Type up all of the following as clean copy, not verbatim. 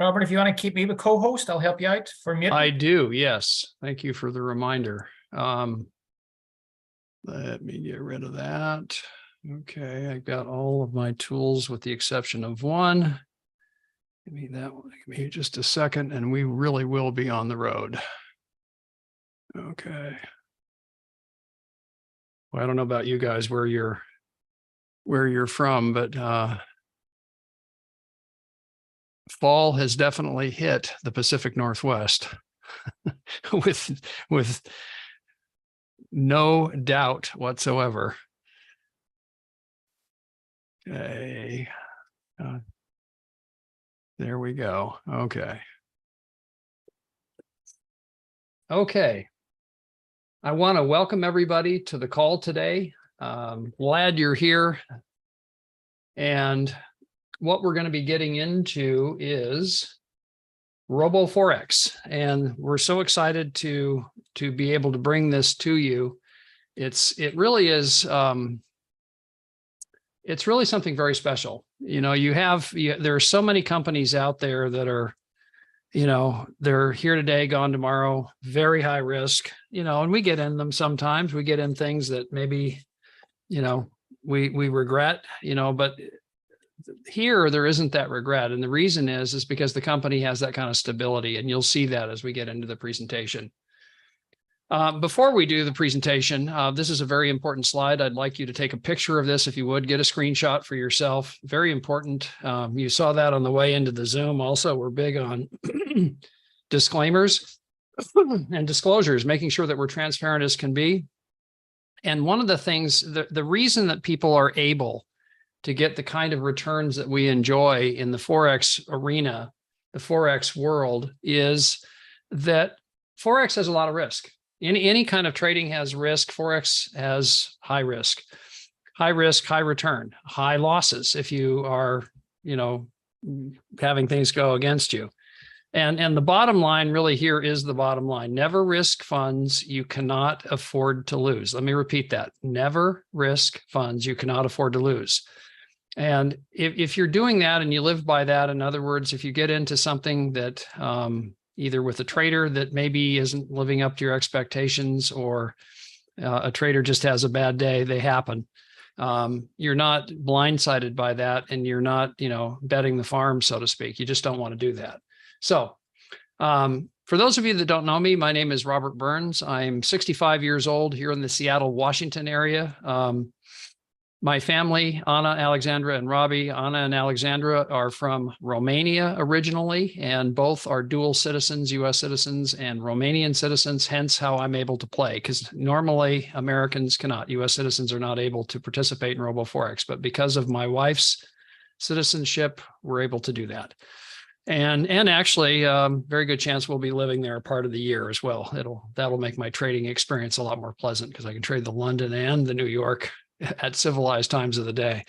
Robert, if you want to keep me the co-host, I'll help you out for muting. I do, yes. Thank you for the reminder. Let me get rid of that. Okay, I got all of my tools with the exception of one. Give me that one. Give me just a second, and we really will be on the road. Okay. Well, I don't know about you guys where you're from, but fall has definitely hit the Pacific Northwest with no doubt whatsoever. Okay. There we go. Okay. Okay. I want to welcome everybody to the call today. Glad you're here. And what we're going to be getting into is Robo Forex. And we're so excited to be able to bring this to you. It really is it's really something very special. You know, there are so many companies out there that are, you know, they're here today, gone tomorrow, very high risk, you know, and we get in them sometimes. We get in things that maybe, you know, we regret, you know, but here there isn't that regret. And the reason is because the company has that kind of stability, and you'll see that as we get into the presentation. Before we do the presentation, this is a very important slide. I'd like you to take a picture of this if you would, get a screenshot for yourself. Very important. You saw that on the way into the Zoom. Also, we're big on disclaimers and disclosures, making sure that we're transparent as can be. And one of the things, the reason that people are able to get the kind of returns that we enjoy in the Forex arena, the Forex world, is that Forex has a lot of risk. Any kind of trading has risk. Forex has high risk, high return, high losses if you are, you know, having things go against you. And the bottom line really here is the bottom line. Never risk funds you cannot afford to lose. Let me repeat that. Never risk funds you cannot afford to lose. And if you're doing that and you live by that, in other words, if you get into something that either with a trader that maybe isn't living up to your expectations, or a trader just has a bad day, they happen. You're not blindsided by that, and you're not, you know, betting the farm, so to speak. You just don't want to do that. So for those of you that don't know me, my name is Robert Burns. I'm 65 years old here in the Seattle, Washington area. My family, Anna, Alexandra, and Robbie, Anna and Alexandra are from Romania originally, and both are dual citizens, U.S. citizens and Romanian citizens, hence how I'm able to play, because normally Americans cannot. U.S. citizens are not able to participate in RoboForex, but because of my wife's citizenship, we're able to do that. And actually, very good chance we'll be living there a part of the year as well. That'll make my trading experience a lot more pleasant, because I can trade the London and the New York at civilized times of the day.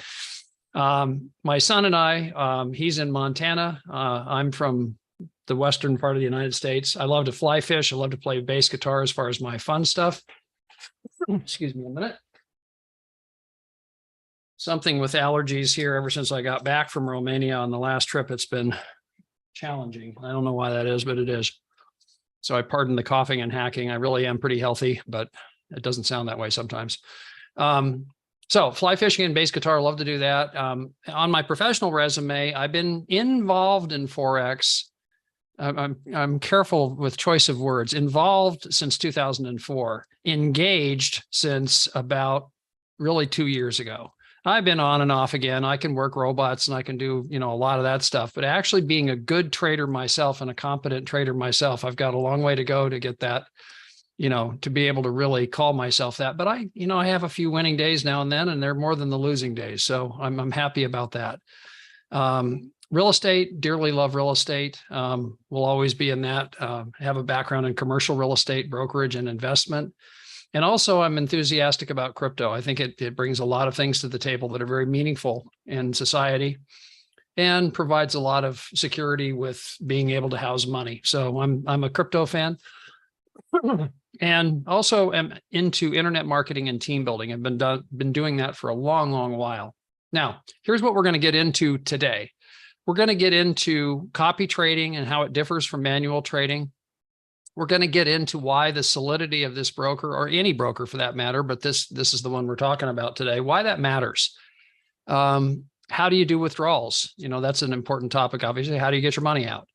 My son and I, he's in Montana. I'm from the western part of the United States. I love to fly fish. I love to play bass guitar as far as my fun stuff. Excuse me a minute. Something with allergies here ever since I got back from Romania on the last trip. It's been challenging. I don't know why that is, but it is. So I pardon the coughing and hacking. I really am pretty healthy, but it doesn't sound that way sometimes. So fly fishing and bass guitar, love to do that. On my professional resume, I've been involved in Forex. I'm careful with choice of words. Involved since 2004, engaged since about really 2 years ago. I've been on and off again. I can work robots and I can do, you know, a lot of that stuff, but actually being a good trader myself and a competent trader myself, I've got a long way to go to get that, you know, to be able to really call myself that. But I have a few winning days now and then, and they're more than the losing days. So I'm happy about that. Real estate, dearly love real estate. Will always be in that. Have a background in commercial real estate, brokerage, and investment. And also I'm enthusiastic about crypto. I think it brings a lot of things to the table that are very meaningful in society, and provides a lot of security with being able to house money. So I'm a crypto fan. And also am into internet marketing and team building. I've been doing that for a long, long while. Now, here's what we're going to get into today. We're going to get into copy trading and how it differs from manual trading. We're going to get into why the solidity of this broker, or any broker for that matter, but this is the one we're talking about today, why that matters. How do you do withdrawals? That's an important topic, obviously. How do you get your money out?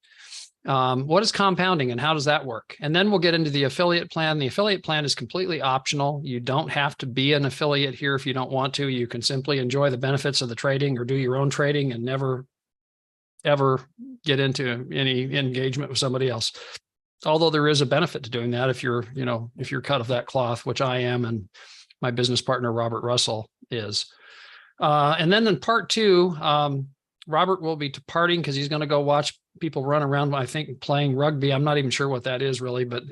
What is compounding and how does that work? And then we'll get into the affiliate plan. The affiliate plan is completely optional. You don't have to be an affiliate here if you don't want to. You can simply enjoy the benefits of the trading or do your own trading and never, ever get into any engagement with somebody else. Although there is a benefit to doing that if you're cut of that cloth, which I am, and my business partner, Robert Russell, is. And then in part two, Robert will be departing because he's going to go watch people run around, I think, playing rugby. I'm not even sure what that is really, but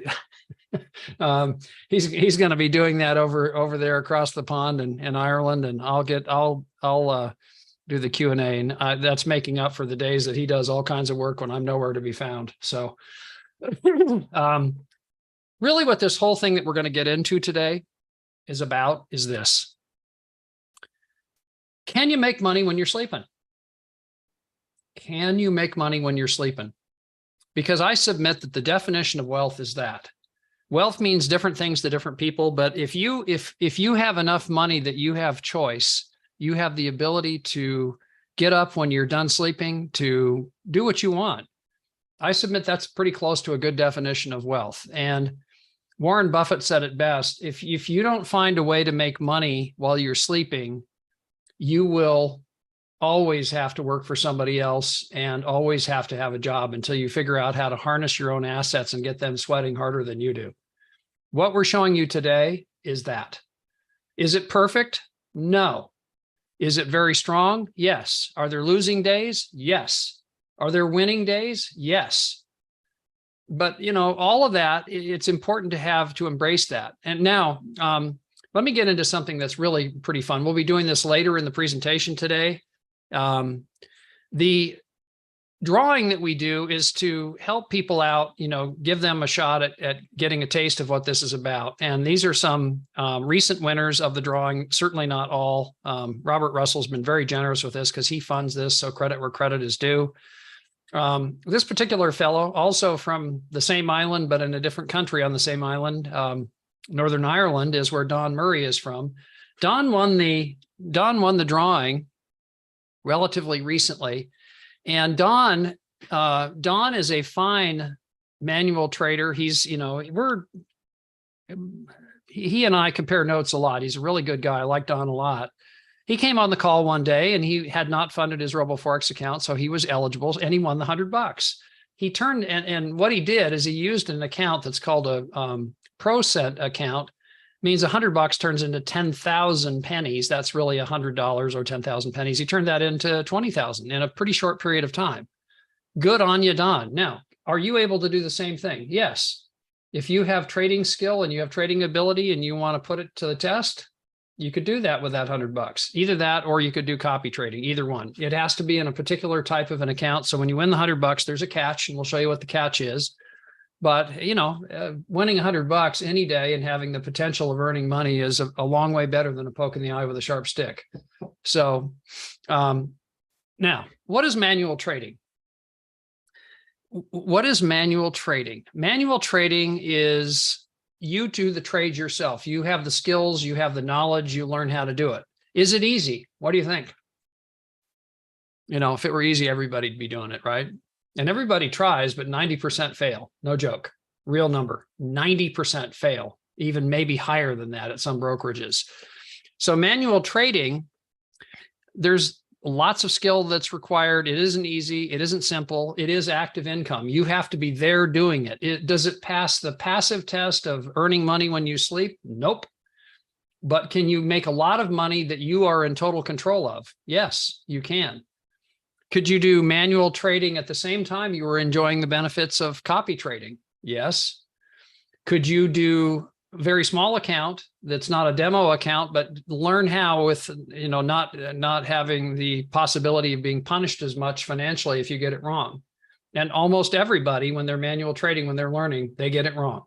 he's going to be doing that over there across the pond in Ireland. And I'll do the Q&A, and that's making up for the days that he does all kinds of work when I'm nowhere to be found. So really what this whole thing that we're going to get into today is about is this. Can you make money when you're sleeping? Can you make money when you're sleeping? Because I submit that the definition of wealth is that. Wealth means different things to different people, but if you have enough money that you have choice, you have the ability to get up when you're done sleeping to do what you want. I submit that's pretty close to a good definition of wealth. And Warren Buffett said it best, if you don't find a way to make money while you're sleeping, you will always have to work for somebody else and always have to have a job until you figure out how to harness your own assets and get them sweating harder than you do. What we're showing you today is that. Is it perfect? No. Is it very strong? Yes. Are there losing days? Yes. Are there winning days? Yes. But, all of that, it's important to embrace that. And now, let me get into something that's really pretty fun. We'll be doing this later in the presentation today. The drawing that we do is to help people out, give them a shot at getting a taste of what this is about. And these are some recent winners of the drawing, certainly not all. Robert Russell's been very generous with this because he funds this, so credit where credit is due. This particular fellow, also from the same island, but in a different country on the same island, Northern Ireland is where Don Murray is from. Don won the drawing relatively recently. And Don is a fine manual trader. He's, he and I compare notes a lot. He's a really good guy. I like Don a lot. He came on the call one day and he had not funded his RoboForex account, so he was eligible and he won the $100. He turned, and what he did is he used an account that's called a ProCent account. Means $100 turns into 10,000 pennies. That's really $100 or 10,000 pennies. He turned that into 20,000 in a pretty short period of time. Good on you, Don. Now, are you able to do the same thing? Yes. If you have trading skill and you have trading ability and you want to put it to the test, you could do that with that $100. Either that, or you could do copy trading, either one. It has to be in a particular type of an account. So when you win the $100, there's a catch, and we'll show you what the catch is. But, winning $100 any day and having the potential of earning money is a long way better than a poke in the eye with a sharp stick. So now, what is manual trading? What is manual trading? Manual trading is you do the trades yourself. You have the skills, you have the knowledge, you learn how to do it. Is it easy? What do you think? If it were easy, everybody'd be doing it, right? And everybody tries, but 90% fail. No joke. Real number. 90% fail, even maybe higher than that at some brokerages. So manual trading, there's lots of skill that's required. It isn't easy. It isn't simple. It is active income. You have to be there doing it. Does it pass the passive test of earning money when you sleep? Nope. But can you make a lot of money that you are in total control of? Yes, you can. Could you do manual trading at the same time you were enjoying the benefits of copy trading? Yes. Could you do a very small account that's not a demo account, but learn how with, not having the possibility of being punished as much financially if you get it wrong? And almost everybody, when they're manual trading, when they're learning, they get it wrong.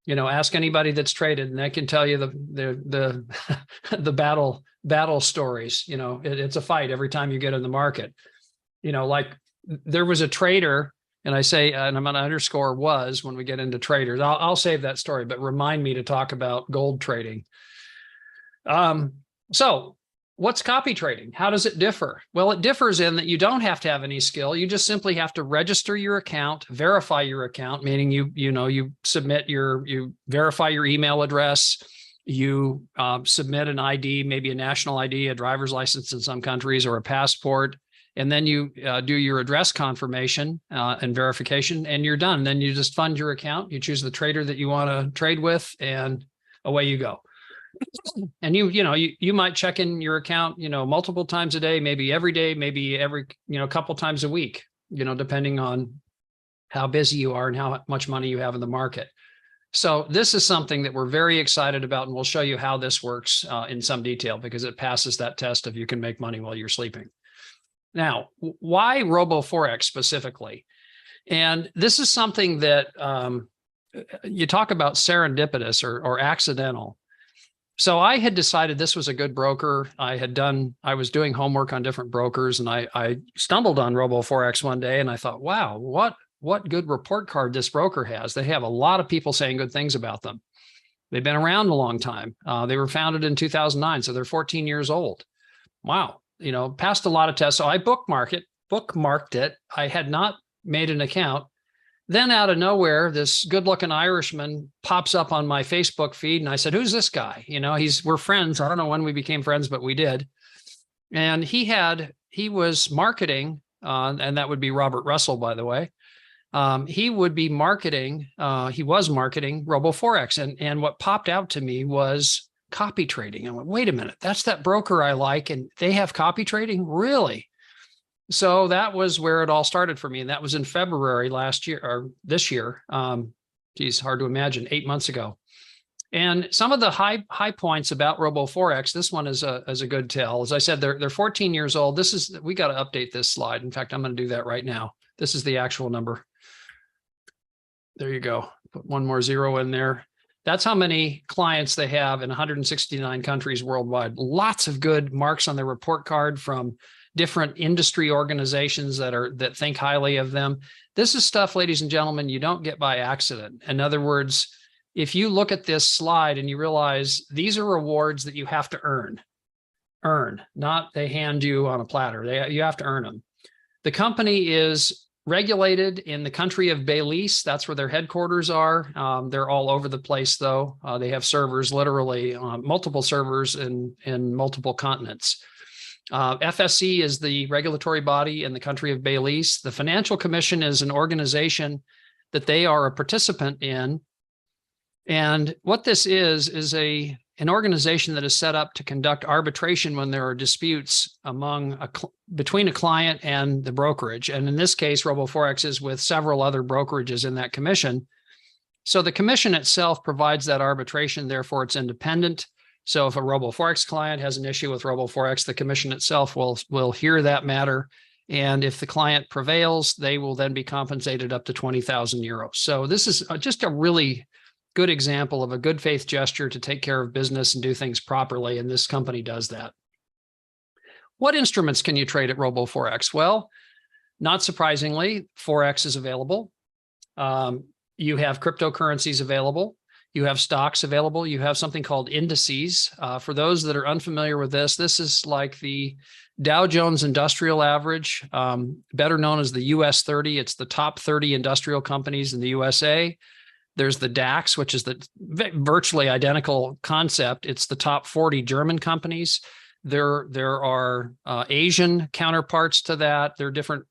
Ask anybody that's traded and they can tell you the battle stories. It's a fight every time you get in the market. Like there was a trader, and I say, and I'm going to underscore was when we get into traders. I'll save that story, but remind me to talk about gold trading. So what's copy trading? How does it differ? Well, it differs in that you don't have to have any skill. You just simply have to register your account, verify your account, meaning you submit you verify your email address, you submit an ID, maybe a national ID, a driver's license in some countries, or a passport. And then you do your address confirmation and verification, and you're done. Then you just fund your account. You choose the trader that you want to trade with, and away you go. And you might check in your account, multiple times a day, maybe every day, maybe every, couple times a week, depending on how busy you are and how much money you have in the market. So this is something that we're very excited about, and we'll show you how this works in some detail, because it passes that test of you can make money while you're sleeping. Now, why Robo-Forex specifically? And this is something that you talk about serendipitous or accidental. So I had decided this was a good broker. I was doing homework on different brokers, and I stumbled on Robo-Forex one day, and I thought, wow, what good report card this broker has. They have a lot of people saying good things about them. They've been around a long time. They were founded in 2009, so they're 14 years old. Wow. Passed a lot of tests. So I bookmarked it. I had not made an account. Then out of nowhere, this good looking Irishman pops up on my Facebook feed. And I said, who's this guy? We're friends. I don't know when we became friends, but we did. And he was marketing, and that would be Robert Russell, by the way. He was marketing Robo-Forex. And what popped out to me was copy trading. I went, wait a minute, that's that broker I like, and they have copy trading? Really? So that was where it all started for me. And that was in February last year, or this year. Geez, hard to imagine, 8 months ago. And some of the high points about Robo-Forex, this one is a good tell. As I said, they're 14 years old. We got to update this slide. In fact, I'm going to do that right now. This is the actual number. There you go. Put one more zero in there. That's how many clients they have in 169 countries worldwide. Lots of good marks on their report card from different industry organizations that think highly of them. This is stuff, ladies and gentlemen, you don't get by accident. In other words, if you look at this slide and you realize these are rewards that you have to earn, not they hand you on a platter. You have to earn them. The company is regulated in the country of Belize. That's where their headquarters are. They're all over the place, though. They have servers, literally multiple servers in multiple continents. FSC is the regulatory body in the country of Belize. The Financial Commission is an organization that they are a participant in. And what this is an organization that is set up to conduct arbitration when there are disputes between a client and the brokerage. And in this case, Robo-Forex is with several other brokerages in that commission. So the commission itself provides that arbitration, therefore it's independent. So if a Robo-Forex client has an issue with Robo-Forex, the commission itself will hear that matter. And if the client prevails, they will then be compensated up to 20,000 euros. So this is just a really good example of a good faith gesture to take care of business and do things properly. And this company does that. What instruments can you trade at Robo-Forex? Well, not surprisingly, Forex is available. You have cryptocurrencies available. You have stocks available. You have something called indices. For those that are unfamiliar with this is like the Dow Jones Industrial Average, better known as the US 30. It's the top 30 industrial companies in the USA. There's the DAX, which is the virtually identical concept. It's the top 40 German companies. There are Asian counterparts to that. There are different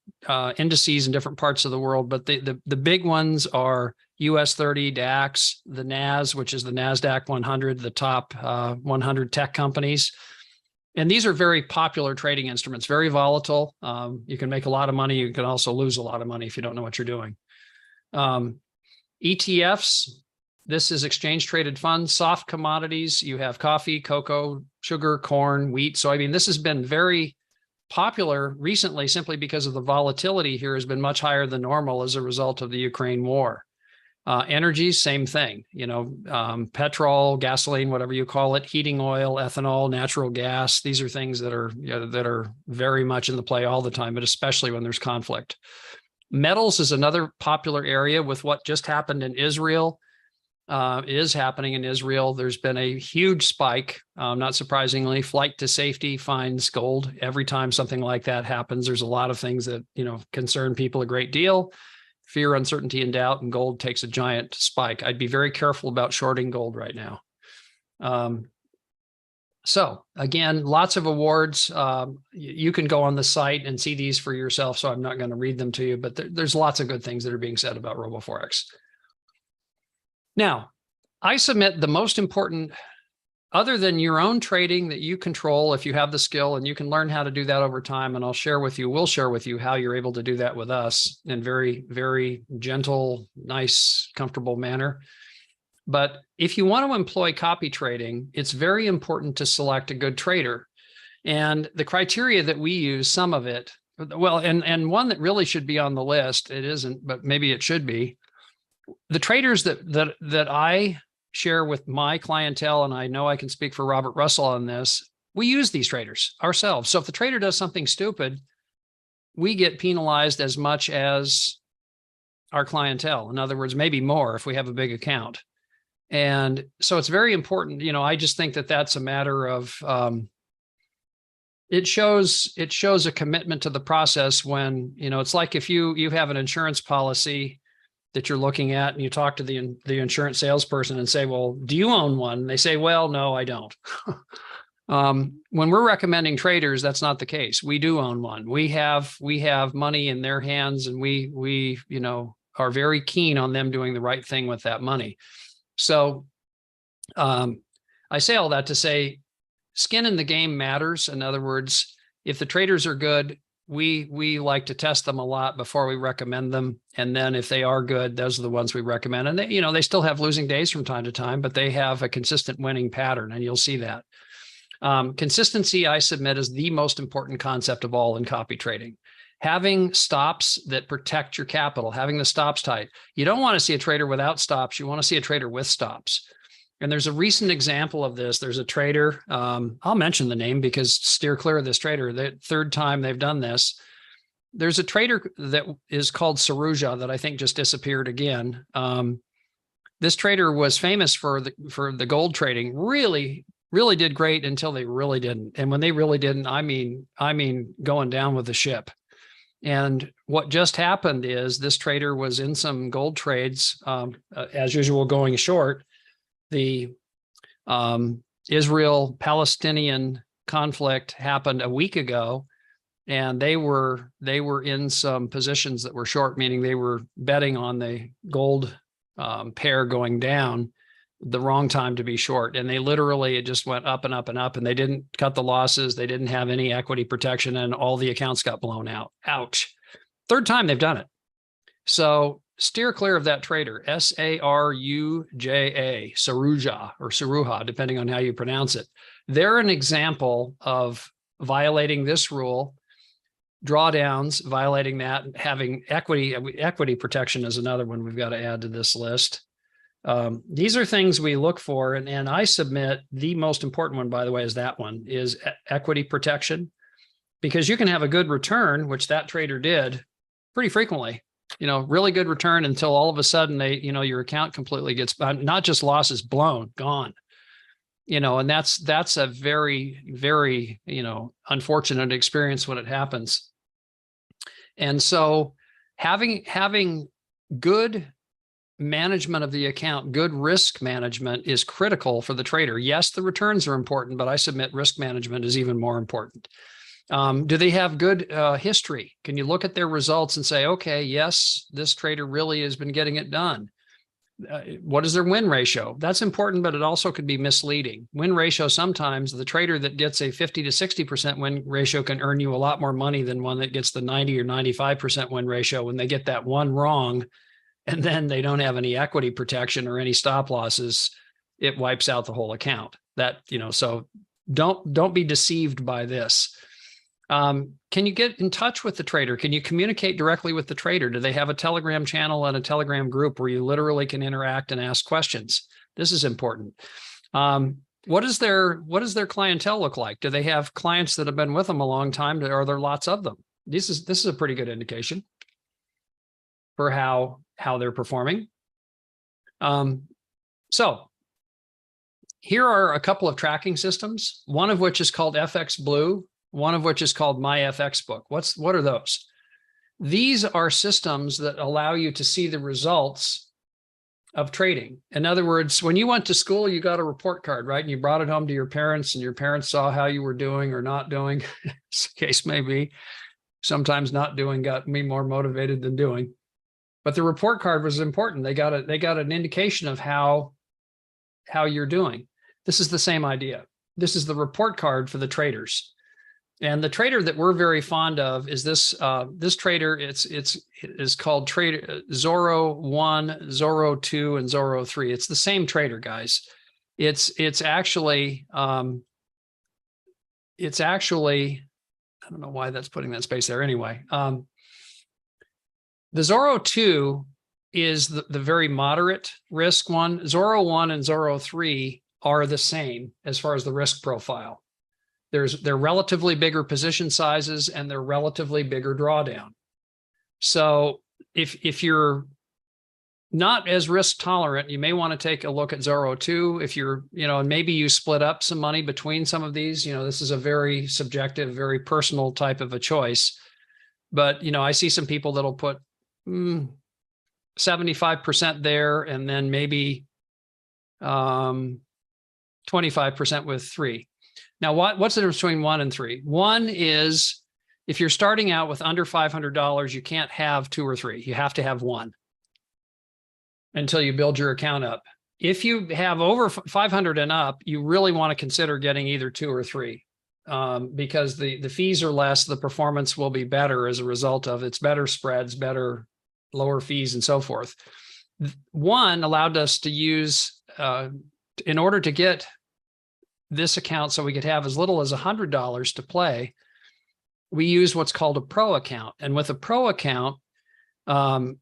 indices in different parts of the world, but the big ones are US 30, DAX, the NAS, which is the NASDAQ 100, the top 100 tech companies. And these are very popular trading instruments, very volatile. You can make a lot of money. You can also lose a lot of money if you don't know what you're doing. ETFs, this is exchange traded funds, soft commodities. You have coffee, cocoa, sugar, corn, wheat, soybean. This has been very popular recently simply because of the volatility here has been much higher than normal as a result of the Ukraine war. Energy, same thing, petrol, gasoline, whatever you call it, heating oil, ethanol, natural gas. These are things that are very much in the play all the time, but especially when there's conflict. Metals is another popular area with what just happened in Israel. Is happening in Israel. There's been a huge spike. Not surprisingly, flight to safety finds gold. Every time something like that happens, there's a lot of things that, concern people a great deal. Fear, uncertainty, and doubt, and gold takes a giant spike. I'd be very careful about shorting gold right now. So again, lots of awards. You can go on the site and see these for yourself, so I'm not going to read them to you, but there's lots of good things that are being said about RoboForex. Now, I submit the most important, other than your own trading that you control if you have the skill, and you can learn how to do that over time, and we'll share with you how you're able to do that with us in very, very gentle, nice, comfortable manner. But if you want to employ copy trading, it's very important to select a good trader. And the criteria that we use, some of it, well, and one that really should be on the list, it isn't, but maybe it should be. The traders that I share with my clientele, and I know I can speak for Robert Russell on this, we use these traders ourselves. So if the trader does something stupid, we get penalized as much as our clientele. In other words, maybe more if we have a big account. And so it's very important. I just think that that's a matter of, it shows a commitment to the process when, it's like if you have an insurance policy that you're looking at, and you talk to the insurance salesperson and say, well, do you own one? And they say, well, no, I don't. When we're recommending traders, that's not the case. We do own one. We have money in their hands, and we are very keen on them doing the right thing with that money. So I say all that to say skin in the game matters. In other words, if the traders are good, we like to test them a lot before we recommend them. And then if they are good, those are the ones we recommend. And they still have losing days from time to time, but they have a consistent winning pattern, and you'll see that. Consistency, I submit, is the most important concept of all in copy trading. Having stops that protect your capital, having the stops tight. You don't want to see a trader without stops. You want to see a trader with stops. And there's a recent example of this. There's a trader, I'll mention the name because steer clear of this trader. The third time they've done this. There's a trader that is called Saruja that I think just disappeared again. This trader was famous for the gold trading, really did great until they really didn't. And when they really didn't, I mean going down with the ship. And what just happened is this trader was in some gold trades, as usual, going short. The Israel-Palestinian conflict happened a week ago, and they were in some positions that were short, meaning they were betting on the gold pair going down, the wrong time to be short. And it just went up and up and up, and they didn't cut the losses. They didn't have any equity protection, and all the accounts got blown out. Ouch. Third time they've done it. So steer clear of that trader, Saruja, Saruja, or Saruha, depending on how you pronounce it. They're an example of violating this rule, drawdowns, violating that, having equity protection is another one we've got to add to this list. These are things we look for, and I submit the most important one, by the way, is that one, is equity protection, because you can have a good return, which that trader did pretty frequently, really good return until all of a sudden your account completely gets, not just losses, blown, gone, and that's a very, very, unfortunate experience when it happens. And so having good management of the account, good risk management is critical for the trader. Yes, the returns are important, but I submit risk management is even more important. Do they have good history? Can you look at their results and say, okay, yes, this trader really has been getting it done? What is their win ratio? That's important, but it also could be misleading. Win ratio, sometimes the trader that gets a 50 to 60% win ratio can earn you a lot more money than one that gets the 90 or 95% win ratio. When they get that one wrong, and then they don't have any equity protection or any stop losses, it wipes out the whole account. So don't be deceived by this. Can you get in touch with the trader? Can you communicate directly with the trader? Do they have a Telegram channel and a Telegram group where you literally can interact and ask questions? This is important. What does their clientele look like? Do they have clients that have been with them a long time? Are there lots of them? This is a pretty good indication for how they're performing. So here are a couple of tracking systems, one of which is called FX Blue, one of which is called My FX Book. What are those? These are systems that allow you to see the results of trading. In other words, when you went to school, you got a report card, right? And you brought it home to your parents, and your parents saw how you were doing or not doing, as the case may be. Sometimes not doing got me more motivated than doing. But the report card was important. They got an indication of how you're doing. This is the same idea. This is the report card for the traders. And the trader that we're very fond of is this trader. It's called Trader Zorro 1, Zorro 2, and Zorro 3. It's the same trader, guys. It's actually I don't know why that's putting that space there. Anyway, the Zorro 2 is the very moderate risk one. Zorro 1 and Zorro 3 are the same as far as the risk profile. They're relatively bigger position sizes, and they're relatively bigger drawdown. So if you're not as risk tolerant, you may want to take a look at Zorro 2. If you're, and maybe you split up some money between some of these, this is a very subjective, very personal type of a choice. But, I see some people that'll put 75% there, and then maybe 25% with 3. Now, what's the difference between 1 and 3? 1 is if you're starting out with under $500, you can't have 2 or 3. You have to have 1 until you build your account up. If you have over 500 and up, you really want to consider getting either 2 or 3 because the fees are less. The performance will be better as a result of it's better spreads, better lower fees, and so forth. 1 allowed us to use in order to get this account so we could have as little as $100 to play, we use what's called a pro account. And with a pro account, the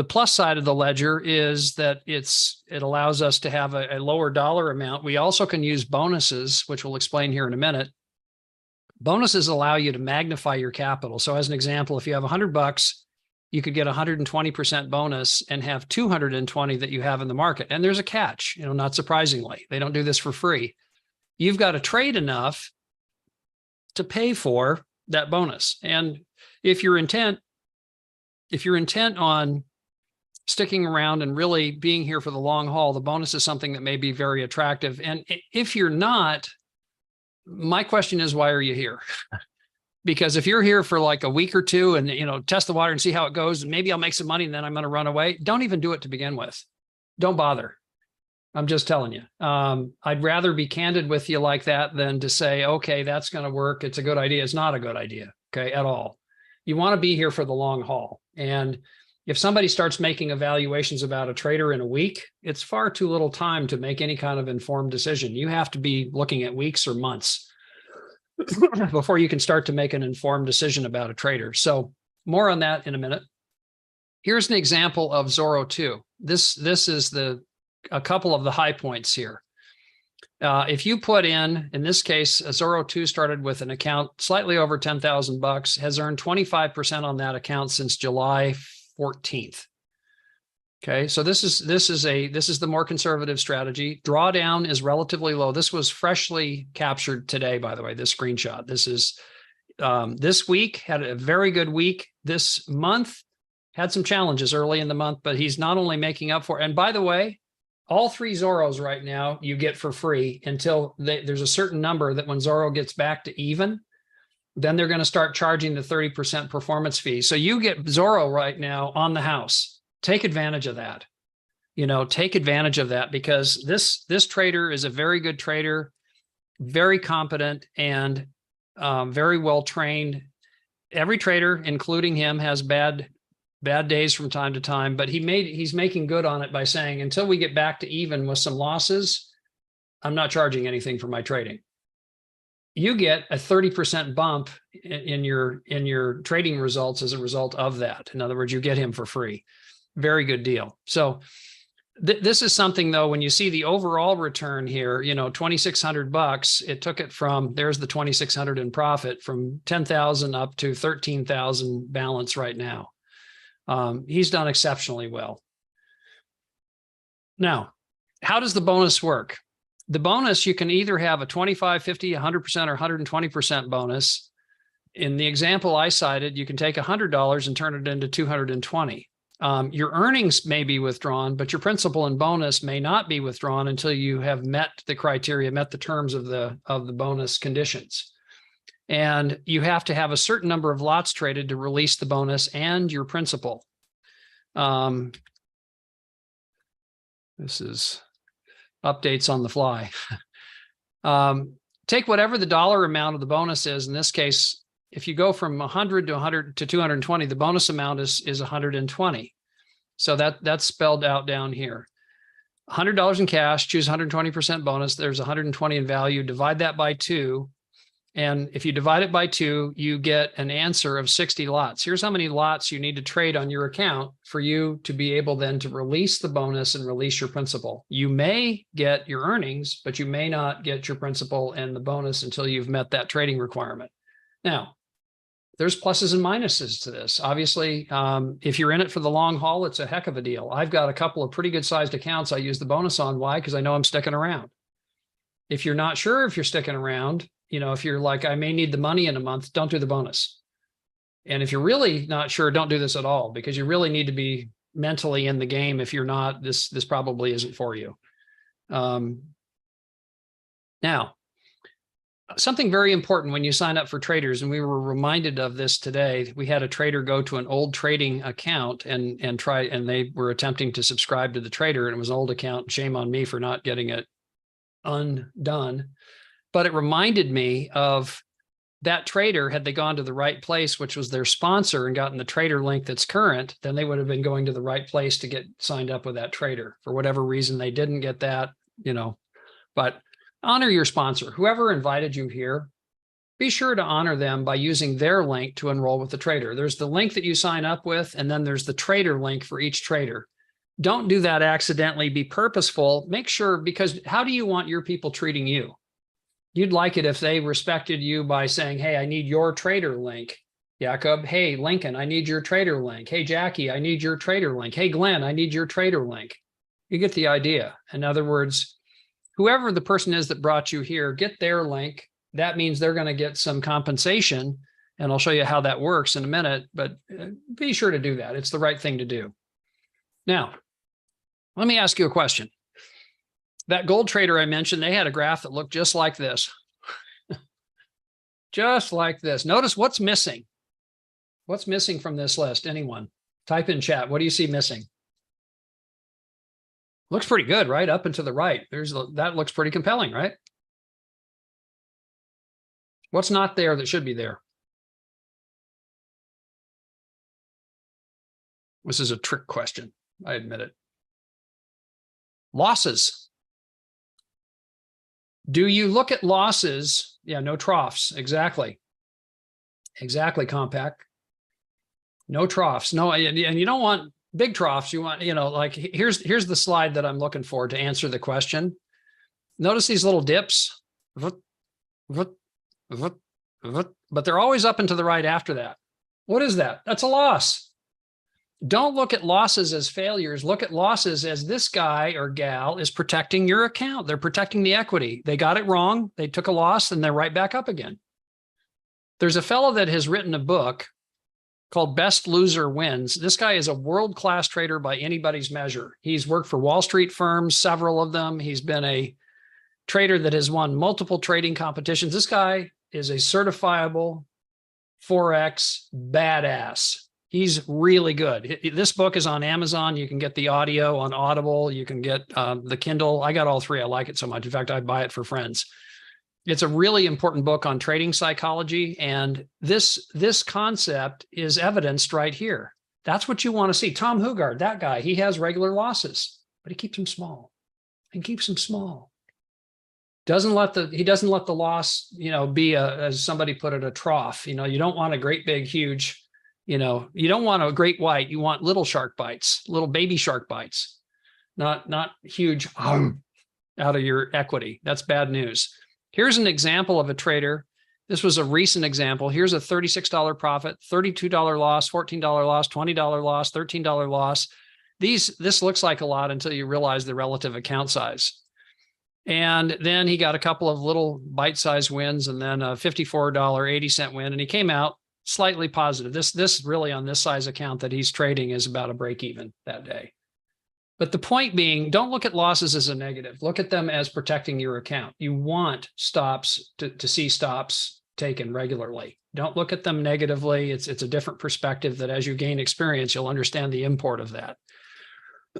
plus side of the ledger is that it allows us to have a lower dollar amount. We also can use bonuses, which we'll explain here in a minute. Bonuses allow you to magnify your capital. So as an example, if you have $100, you could get 120% bonus and have 220 that you have in the market. And there's a catch, not surprisingly, they don't do this for free. You've got to trade enough to pay for that bonus. And if you're intent on sticking around and really being here for the long haul, the bonus is something that may be very attractive. And if you're not, my question is, why are you here? Because if you're here for like a week or two and, test the water and see how it goes, and maybe I'll make some money and then I'm going to run away, don't even do it to begin with. Don't bother. I'm just telling you. I'd rather be candid with you like that than to say, okay, that's going to work. It's a good idea. It's not a good idea. Okay, at all. You want to be here for the long haul. And if somebody starts making evaluations about a trader in a week, it's far too little time to make any kind of informed decision. You have to be looking at weeks or months before you can start to make an informed decision about a trader. So more on that in a minute. Here's an example of Zorro 2. This is a couple of the high points here. If you put in this case, Zorro 2 started with an account slightly over $10,000, has earned 25% on that account since July 14th. Okay, so this is the more conservative strategy. Drawdown is relatively low. This was freshly captured today, by the way, this screenshot. This is this week, had a very good week. This month had some challenges early in the month, but he's not only making up for, and by the way, all 3 Zorros right now you get for free until there's a certain number that when Zorro gets back to even, then they're going to start charging the 30% performance fee. So you get Zorro right now on the house. Take advantage of that. Take advantage of that because this trader is a very good trader, very competent, and very well trained. Every trader, including him, has bad days from time to time, but he's making good on it by saying, until we get back to even with some losses, I'm not charging anything for my trading. you get a 30% bump in your trading results as a result of that. In other words, you get him for free. Very good deal. So this is something, though, when you see the overall return here, you know, $2,600, it took it from, there's the 2,600 in profit, from 10,000 up to 13,000 balance right now. He's done exceptionally well. Now, how does the bonus work? The bonus, you can either have a 25, 50, 100%, or 120% bonus. In the example I cited, you can take $100 and turn it into 220. Your earnings may be withdrawn, but your principal and bonus may not be withdrawn until you have met the criteria, met the terms of the bonus conditions. And you have to have a certain number of lots traded to release the bonus and your principal. This is updates on the fly. Take whatever the dollar amount of the bonus is. In this case, if you go from 100 to 100 to 220, the bonus amount is 120. So that's spelled out down here. $100 in cash, choose 120% bonus. There's 120 in value. Divide that by 2. And if you divide it by 2, you get an answer of 60 lots. Here's how many lots you need to trade on your account for you to be able then to release the bonus and release your principal. You may get your earnings, but you may not get your principal and the bonus until you've met that trading requirement. Now, there's pluses and minuses to this. Obviously, if you're in it for the long haul, it's a heck of a deal. I've got a couple of pretty good sized accounts I use the bonus on. Why? Because I know I'm sticking around. If you're not sure if you're sticking around, you know, if you're like, I may need the money in a month, don't do the bonus. And if you're really not sure, don't do this at all, because you really need to be mentally in the game. If you're not, this probably isn't for you. Now, something very important when you sign up for traders, and we were reminded of this today. We had a trader go to an old trading account and they were attempting to subscribe to the trader, and it was an old account. Shame on me for not getting it undone. But it reminded me of that trader. Had they gone to the right place, which was their sponsor, and gotten the trader link that's current, then they would have been going to the right place to get signed up with that trader. For whatever reason, they didn't get that, you know, but honor your sponsor. Whoever invited you here, be sure to honor them by using their link to enroll with the trader. There's the link that you sign up with, and then there's the trader link for each trader. Don't do that accidentally. Be purposeful. Make sure, because how do you want your people treating you? You'd like it if they respected you by saying, hey, I need your trader link. Jacob, hey, Lincoln, I need your trader link. Hey, Jackie, I need your trader link. Hey, Glenn, I need your trader link. You get the idea. In other words, whoever the person is that brought you here, get their link. That means they're going to get some compensation. And I'll show you how that works in a minute, but be sure to do that. It's the right thing to do. Now, let me ask you a question. That gold trader I mentioned, they had a graph that looked just like this. Just like this. Notice what's missing. What's missing from this list? Anyone? Type in chat. What do you see missing? Looks pretty good, right? Up and to the right. That looks pretty compelling, right? What's not there that should be there? This is a trick question. I admit it. Losses. Do you look at losses? Yeah, no troughs. Exactly. Exactly, Compact. No troughs. No, and you don't want big troughs. You want, you know, like here's the slide that I'm looking for to answer the question. Notice these little dips, but they're always up and to the right after that. What is that? That's a loss. Don't look at losses as failures. Look at losses as this guy or gal is protecting your account. They're protecting the equity. They got it wrong. They took a loss and they're right back up again. There's a fellow that has written a book called Best Loser Wins. This guy is a world-class trader by anybody's measure. He's worked for Wall Street firms, several of them. He's been a trader that has won multiple trading competitions. This guy is a certifiable Forex badass. He's really good. This book is on Amazon. You can get the audio on Audible. You can get the Kindle. I got all three. I like it so much. In fact, I buy it for friends. It's a really important book on trading psychology. And this concept is evidenced right here. That's what you want to see. Tom Hugard, that guy, he has regular losses, but he keeps them small and keeps them small. He doesn't let the loss, be as somebody put it, a trough. You don't want a great big huge, you don't want a great white. You want little shark bites, little baby shark bites, not huge out of your equity. That's bad news. Here's an example of a trader. This was a recent example. Here's a $36 profit, $32 loss, $14 loss, $20 loss, $13 loss. This looks like a lot until you realize the relative account size. And then he got a couple of little bite-sized wins and then a $54.80 win. And he came out slightly positive. This really on this size account that he's trading is about a break even that day. But the point being, don't look at losses as a negative. Look at them as protecting your account. You want stops to see stops taken regularly. Don't look at them negatively. It's a different perspective that as you gain experience, you'll understand the import of that.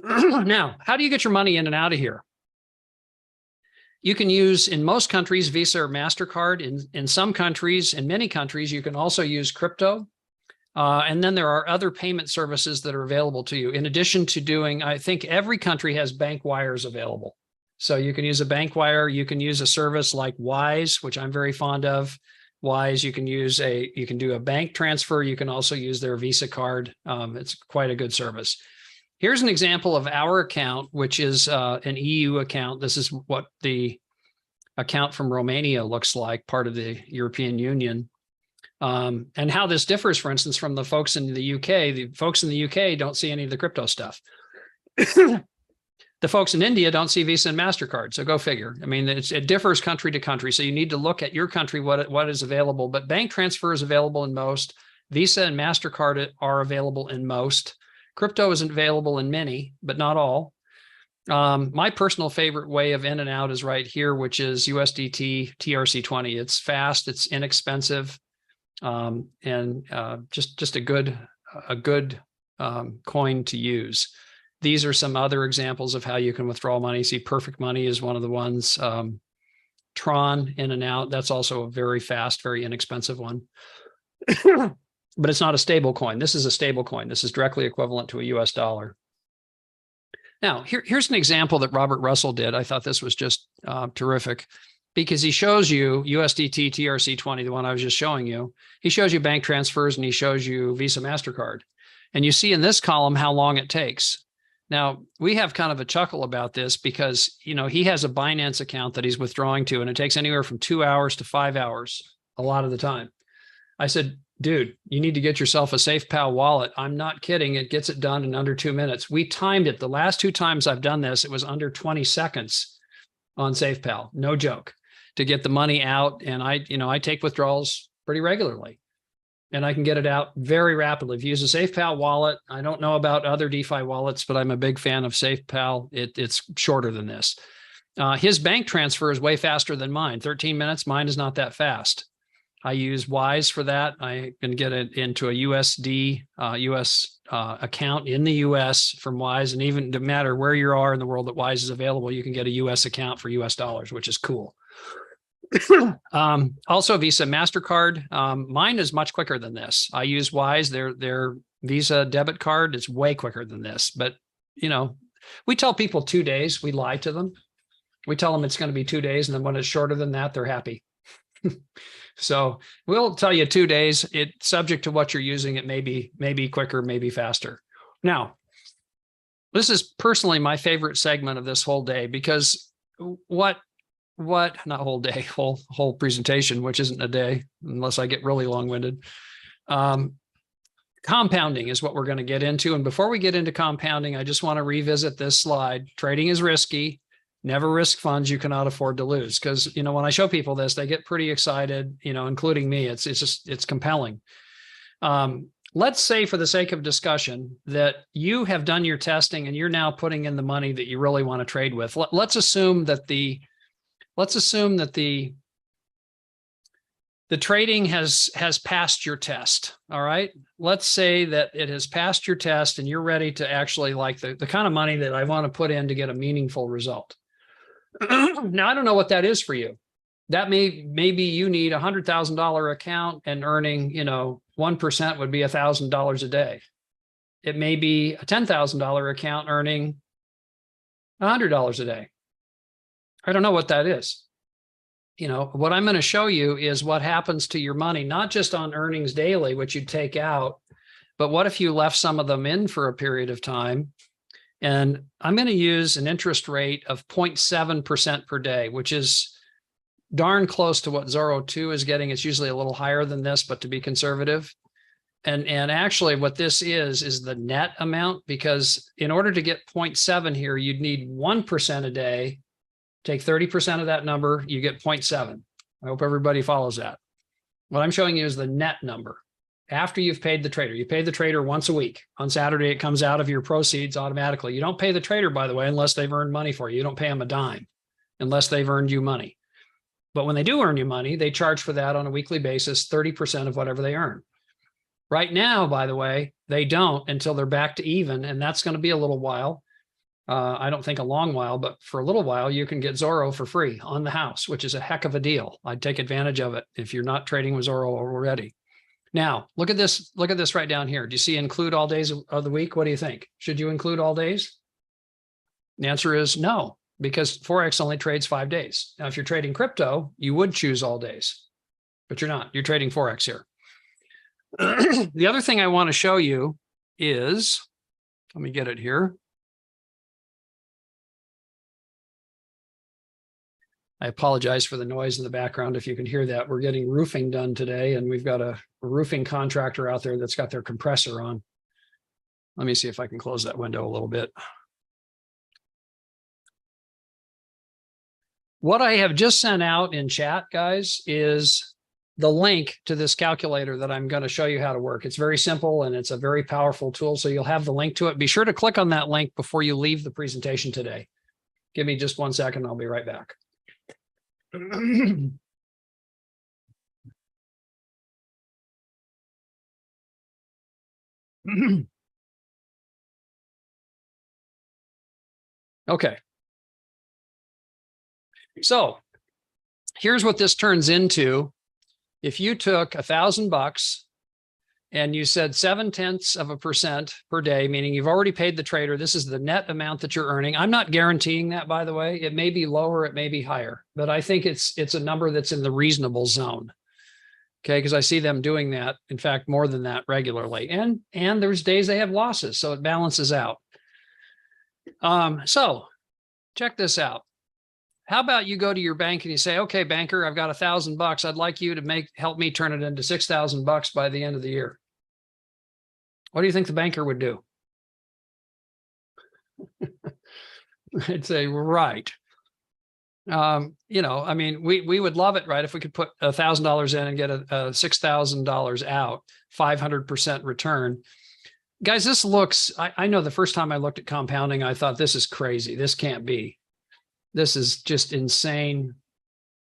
Now, how do you get your money in and out of here? You can use, in most countries, Visa or MasterCard. In some countries, in many countries, you can also use crypto. And then there are other payment services that are available to you. In addition to doing, I think every country has bank wires available. So you can use a bank wire. You can use a service like Wise, which I'm very fond of. Wise, you can do a bank transfer. You can also use their Visa card. It's quite a good service. Here's an example of our account, which is an EU account. This is what the account from Romania looks like, part of the European Union. And how this differs, for instance, from the folks in the UK. The folks in the UK don't see any of the crypto stuff. The folks in India don't see Visa and MasterCard. So go figure. I mean, it differs country to country. So you need to look at your country, what is available. But bank transfer is available in most. Visa and MasterCard are available in most. Crypto isn't available in many, but not all. My personal favorite way of in and out is right here, which is USDT TRC20. It's fast, it's inexpensive, and just a good coin to use. These are some other examples of how you can withdraw money. See, Perfect Money is one of the ones. Tron, in and out, that's also a very fast, very inexpensive one. But it's not a stable coin. This is a stable coin. This is directly equivalent to a US dollar. Now, here's an example that Robert Russell did. I thought this was just terrific because he shows you USDT TRC20, the one I was just showing you. He shows you bank transfers and he shows you Visa, MasterCard. And you see in this column how long it takes. Now, we have kind of a chuckle about this because, he has a Binance account that he's withdrawing to, and it takes anywhere from 2 hours to 5 hours a lot of the time. I said, dude, you need to get yourself a SafePal wallet. I'm not kidding. It gets it done in under 2 minutes. We timed it. The last 2 times I've done this, it was under 20 seconds on SafePal. No joke, to get the money out. And I take withdrawals pretty regularly and I can get it out very rapidly. If you use a SafePal wallet, I don't know about other DeFi wallets, but I'm a big fan of SafePal. It's shorter than this. His bank transfer is way faster than mine. 13 minutes. Mine is not that fast. I use Wise for that. I can get it into a USD, US account in the US from Wise. And even no matter where you are in the world that Wise is available, you can get a US account for US dollars, which is cool. Also Visa, MasterCard. Mine is much quicker than this. I use Wise, their Visa debit card. It's way quicker than this. But, we tell people 2 days. We lie to them. We tell them it's going to be 2 days. And then when it's shorter than that, they're happy. So we'll tell you 2 days. It's subject to what you're using. It may be quicker, maybe faster. Now, this is personally my favorite segment of this whole day because not whole day, whole presentation, which isn't a day unless I get really long-winded. Compounding is what we're going to get into. And before we get into compounding, I just want to revisit this slide. Trading is risky. Never risk funds you cannot afford to lose. Because, when I show people this, they get pretty excited, including me. It's compelling. Let's say for the sake of discussion that you have done your testing and you're now putting in the money that you really want to trade with. Let's assume that the trading has passed your test. All right. Let's say that it has passed your test and you're ready to actually like the kind of money that I want to put in to get a meaningful result. Now, I don't know what that is for you. That maybe you need $100,000 account and earning, 1% would be $1,000 a day. It may be a $10,000 account earning $100 a day. I don't know what that is. what I'm going to show you is what happens to your money, not just on earnings daily, which you take out, but what if you left some of them in for a period of time? And I'm going to use an interest rate of 0.7% per day, which is darn close to what Zorro 2 is getting. It's usually a little higher than this, but to be conservative. And actually what this is the net amount, because in order to get 0.7 here, you'd need 1% a day. Take 30% of that number, you get 0.7. I hope everybody follows that. What I'm showing you is the net number. After you've paid the trader, you pay the trader once a week. On Saturday, it comes out of your proceeds automatically. You don't pay the trader, by the way, unless they've earned money for you. You don't pay them a dime unless they've earned you money. But when they do earn you money, they charge for that on a weekly basis, 30% of whatever they earn. Right now, by the way, they don't until they're back to even, and that's going to be a little while. I don't think a long while, but for a little while, you can get Zorro for free on the house, which is a heck of a deal. I'd take advantage of it if you're not trading with Zorro already. Now, look at this. Look at this right down here. Do you see include all days of the week? What do you think? Should you include all days? The answer is no, because Forex only trades 5 days. Now, if you're trading crypto, you would choose all days, but you're not. You're trading Forex here. The other thing I want to show you is, let me get it here. I apologize for the noise in the background. If you can hear that, we're getting roofing done today, and we've got a roofing contractor out there that's got their compressor on. Let me see if I can close that window a little bit. What I have just sent out in chat, guys, is the link to this calculator that I'm going to show you how to work. It's very simple, and it's a very powerful tool, so you'll have the link to it. Be sure to click on that link before you leave the presentation today. Give me just 1 second. I'll be right back. Okay. So here's what this turns into. If you took $1,000 and you said 0.7% per day, meaning you've already paid the trader, this is the net amount that you're earning. I'm not guaranteeing that, by the way. It may be lower, it may be higher, but I think it's a number that's in the reasonable zone. Okay, because I see them doing that, in fact, more than that regularly. And there's days they have losses, so it balances out. So check this out. How about you go to your bank and you say, okay, banker, I've got $1,000. I'd like you to help me turn it into $6,000 by the end of the year. What do you think the banker would do? I'd say, right. I mean, we would love it, right? If we could put $1,000 in and get a $6,000 out, 500% return. Guys, this looks, I know the first time I looked at compounding, I thought, this is crazy. This can't be. This is just insane.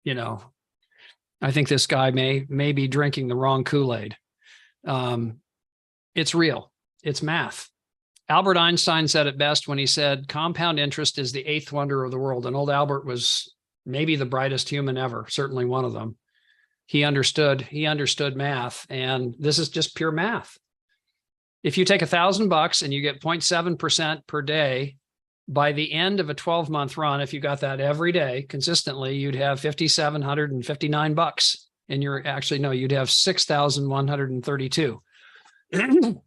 I think this guy may be drinking the wrong Kool-Aid. It's real. It's math. Albert Einstein said it best when he said, compound interest is the 8th wonder of the world. And old Albert was maybe the brightest human ever, certainly one of them. He understood math, and this is just pure math. If you take $1,000 and you get 0.7% per day, by the end of a 12-month run, if you got that every day consistently, you'd have $5,759. And you'd have $6,132.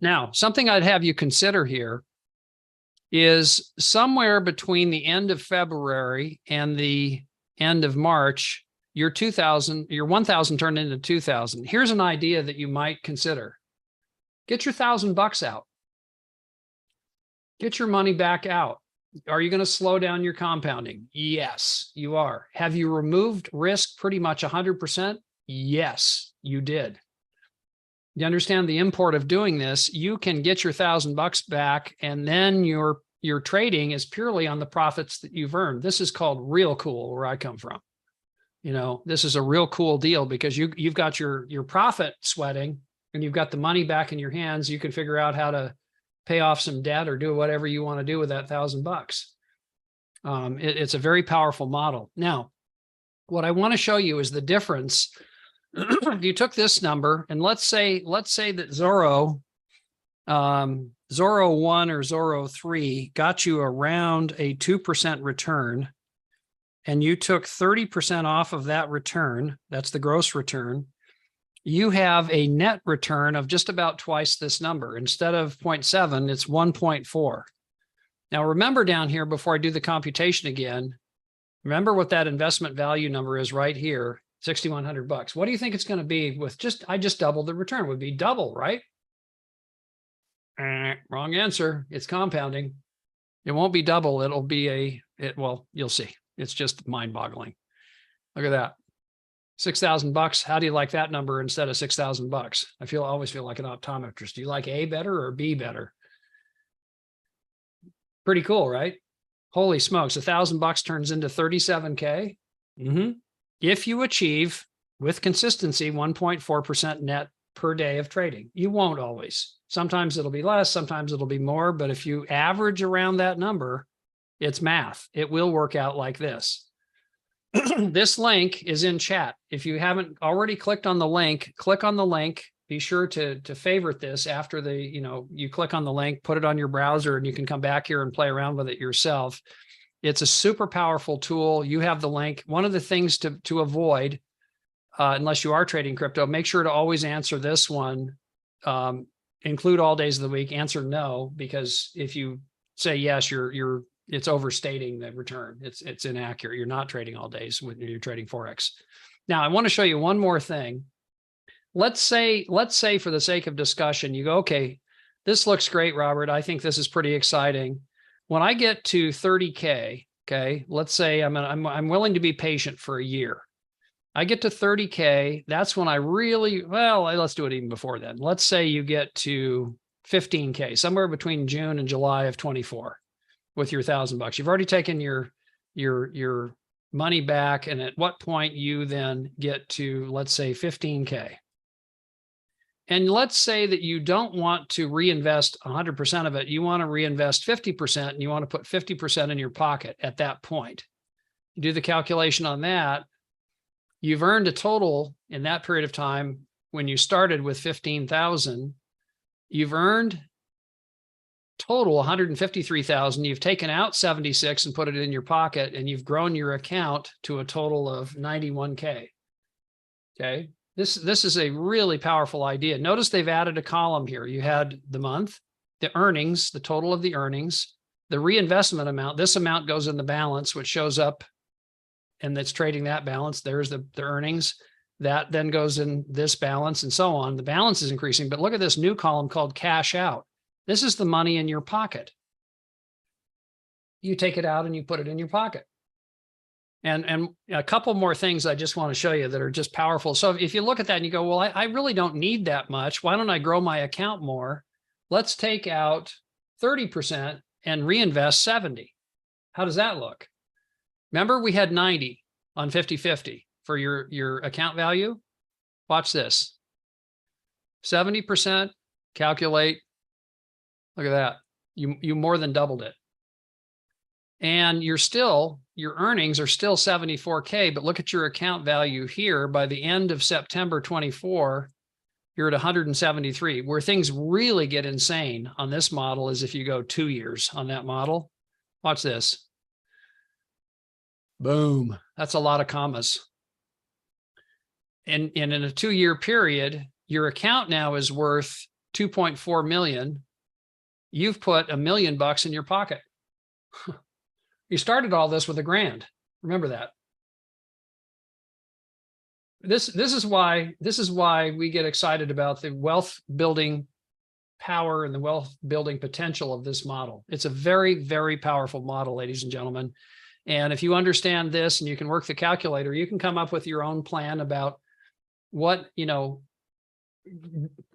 Now, something I'd have you consider here is somewhere between the end of February and the end of March, your 1,000 turned into 2,000. Here's an idea that you might consider. Get your $1,000 out. Get your money back out. Are you going to slow down your compounding? Yes, you are. Have you removed risk pretty much 100%? Yes, you did. You understand the import of doing this? You can get your $1,000 back, and then your trading is purely on the profits that you've earned. This is called real cool, where I come from. This is a real cool deal because you've got your profit sweating, and you've got the money back in your hands. You can figure out how to pay off some debt or do whatever you want to do with that $1,000. It's a very powerful model. Now, what I want to show you is the difference. You took this number, and let's say that Zorro 1 or Zorro 3 got you around a 2% return, and you took 30% off of that return, that's the gross return, you have a net return of just about twice this number. Instead of 0.7, it's 1.4. Now, remember down here, before I do the computation again, remember what that investment value number is right here, $6,100. What do you think it's going to be with I just doubled the return? It would be double, right? Wrong answer. It's compounding. It won't be double. It'll be well, you'll see. It's just mind boggling. Look at that. $6,000. How do you like that number instead of $6,000? I always feel like an optometrist. Do you like A better or B better? Pretty cool, right? Holy smokes. $1,000 turns into 37K. If you achieve with consistency 1.4% net per day of trading. You won't always. Sometimes it'll be less, sometimes it'll be more, but if you average around that number, it's math. It will work out like this. This link is in chat. If you haven't already clicked on the link, click on the link. Be sure to favorite this after you click on the link, put it on your browser, and you can come back here and play around with it yourself. It's a super powerful tool. You have the link. One of the things to avoid, unless you are trading crypto, make sure to always answer this one. Include all days of the week, answer no, because if you say yes, it's overstating the return. It's inaccurate. You're not trading all days when you're trading Forex. Now, I want to show you one more thing. Let's say for the sake of discussion, you go, okay, this looks great, Robert. I think this is pretty exciting. When I get to 30K, okay, let's say I'm willing to be patient for a year. I get to 30K. That's when let's do it even before then. Let's say you get to 15K, somewhere between June and July of 24 with your $1,000. You've already taken your money back. And at what point you then get to, let's say 15K. And let's say that you don't want to reinvest 100% of it. You want to reinvest 50% and you want to put 50% in your pocket at that point. You do the calculation on that. You've earned a total in that period of time when you started with 15,000, you've earned total 153,000. You've taken out 76 and put it in your pocket, and you've grown your account to a total of 91K. Okay. This is a really powerful idea. Notice they've added a column here. You had the month, the earnings, the total of the earnings, the reinvestment amount. This amount goes in the balance, which shows up, and that's trading that balance. There's the earnings. That then goes in this balance and so on. The balance is increasing, but look at this new column called cash out. This is the money in your pocket. You take it out and you put it in your pocket. And a couple more things I just want to show you that are just powerful. So if you look at that and you go, well, I really don't need that much. Why don't I grow my account more? Let's take out 30% and reinvest 70. How does that look? Remember, we had 90 on 50-50 for your account value. Watch this. 70%, calculate. Look at that. You more than doubled it. And your earnings are still 74K, but look at your account value here. By the end of September 24, you're at 173. Where things really get insane on this model is if you go 2 years on that model. Watch this. Boom. That's a lot of commas. And in a 2-year period, your account now is worth 2.4 million. You've put $1 million in your pocket. You started all this with $1,000. Remember that. This is why we get excited about the wealth building power and the wealth building potential of this model. It's a very, very powerful model, ladies and gentlemen. And if you understand this and you can work the calculator, you can come up with your own plan about what,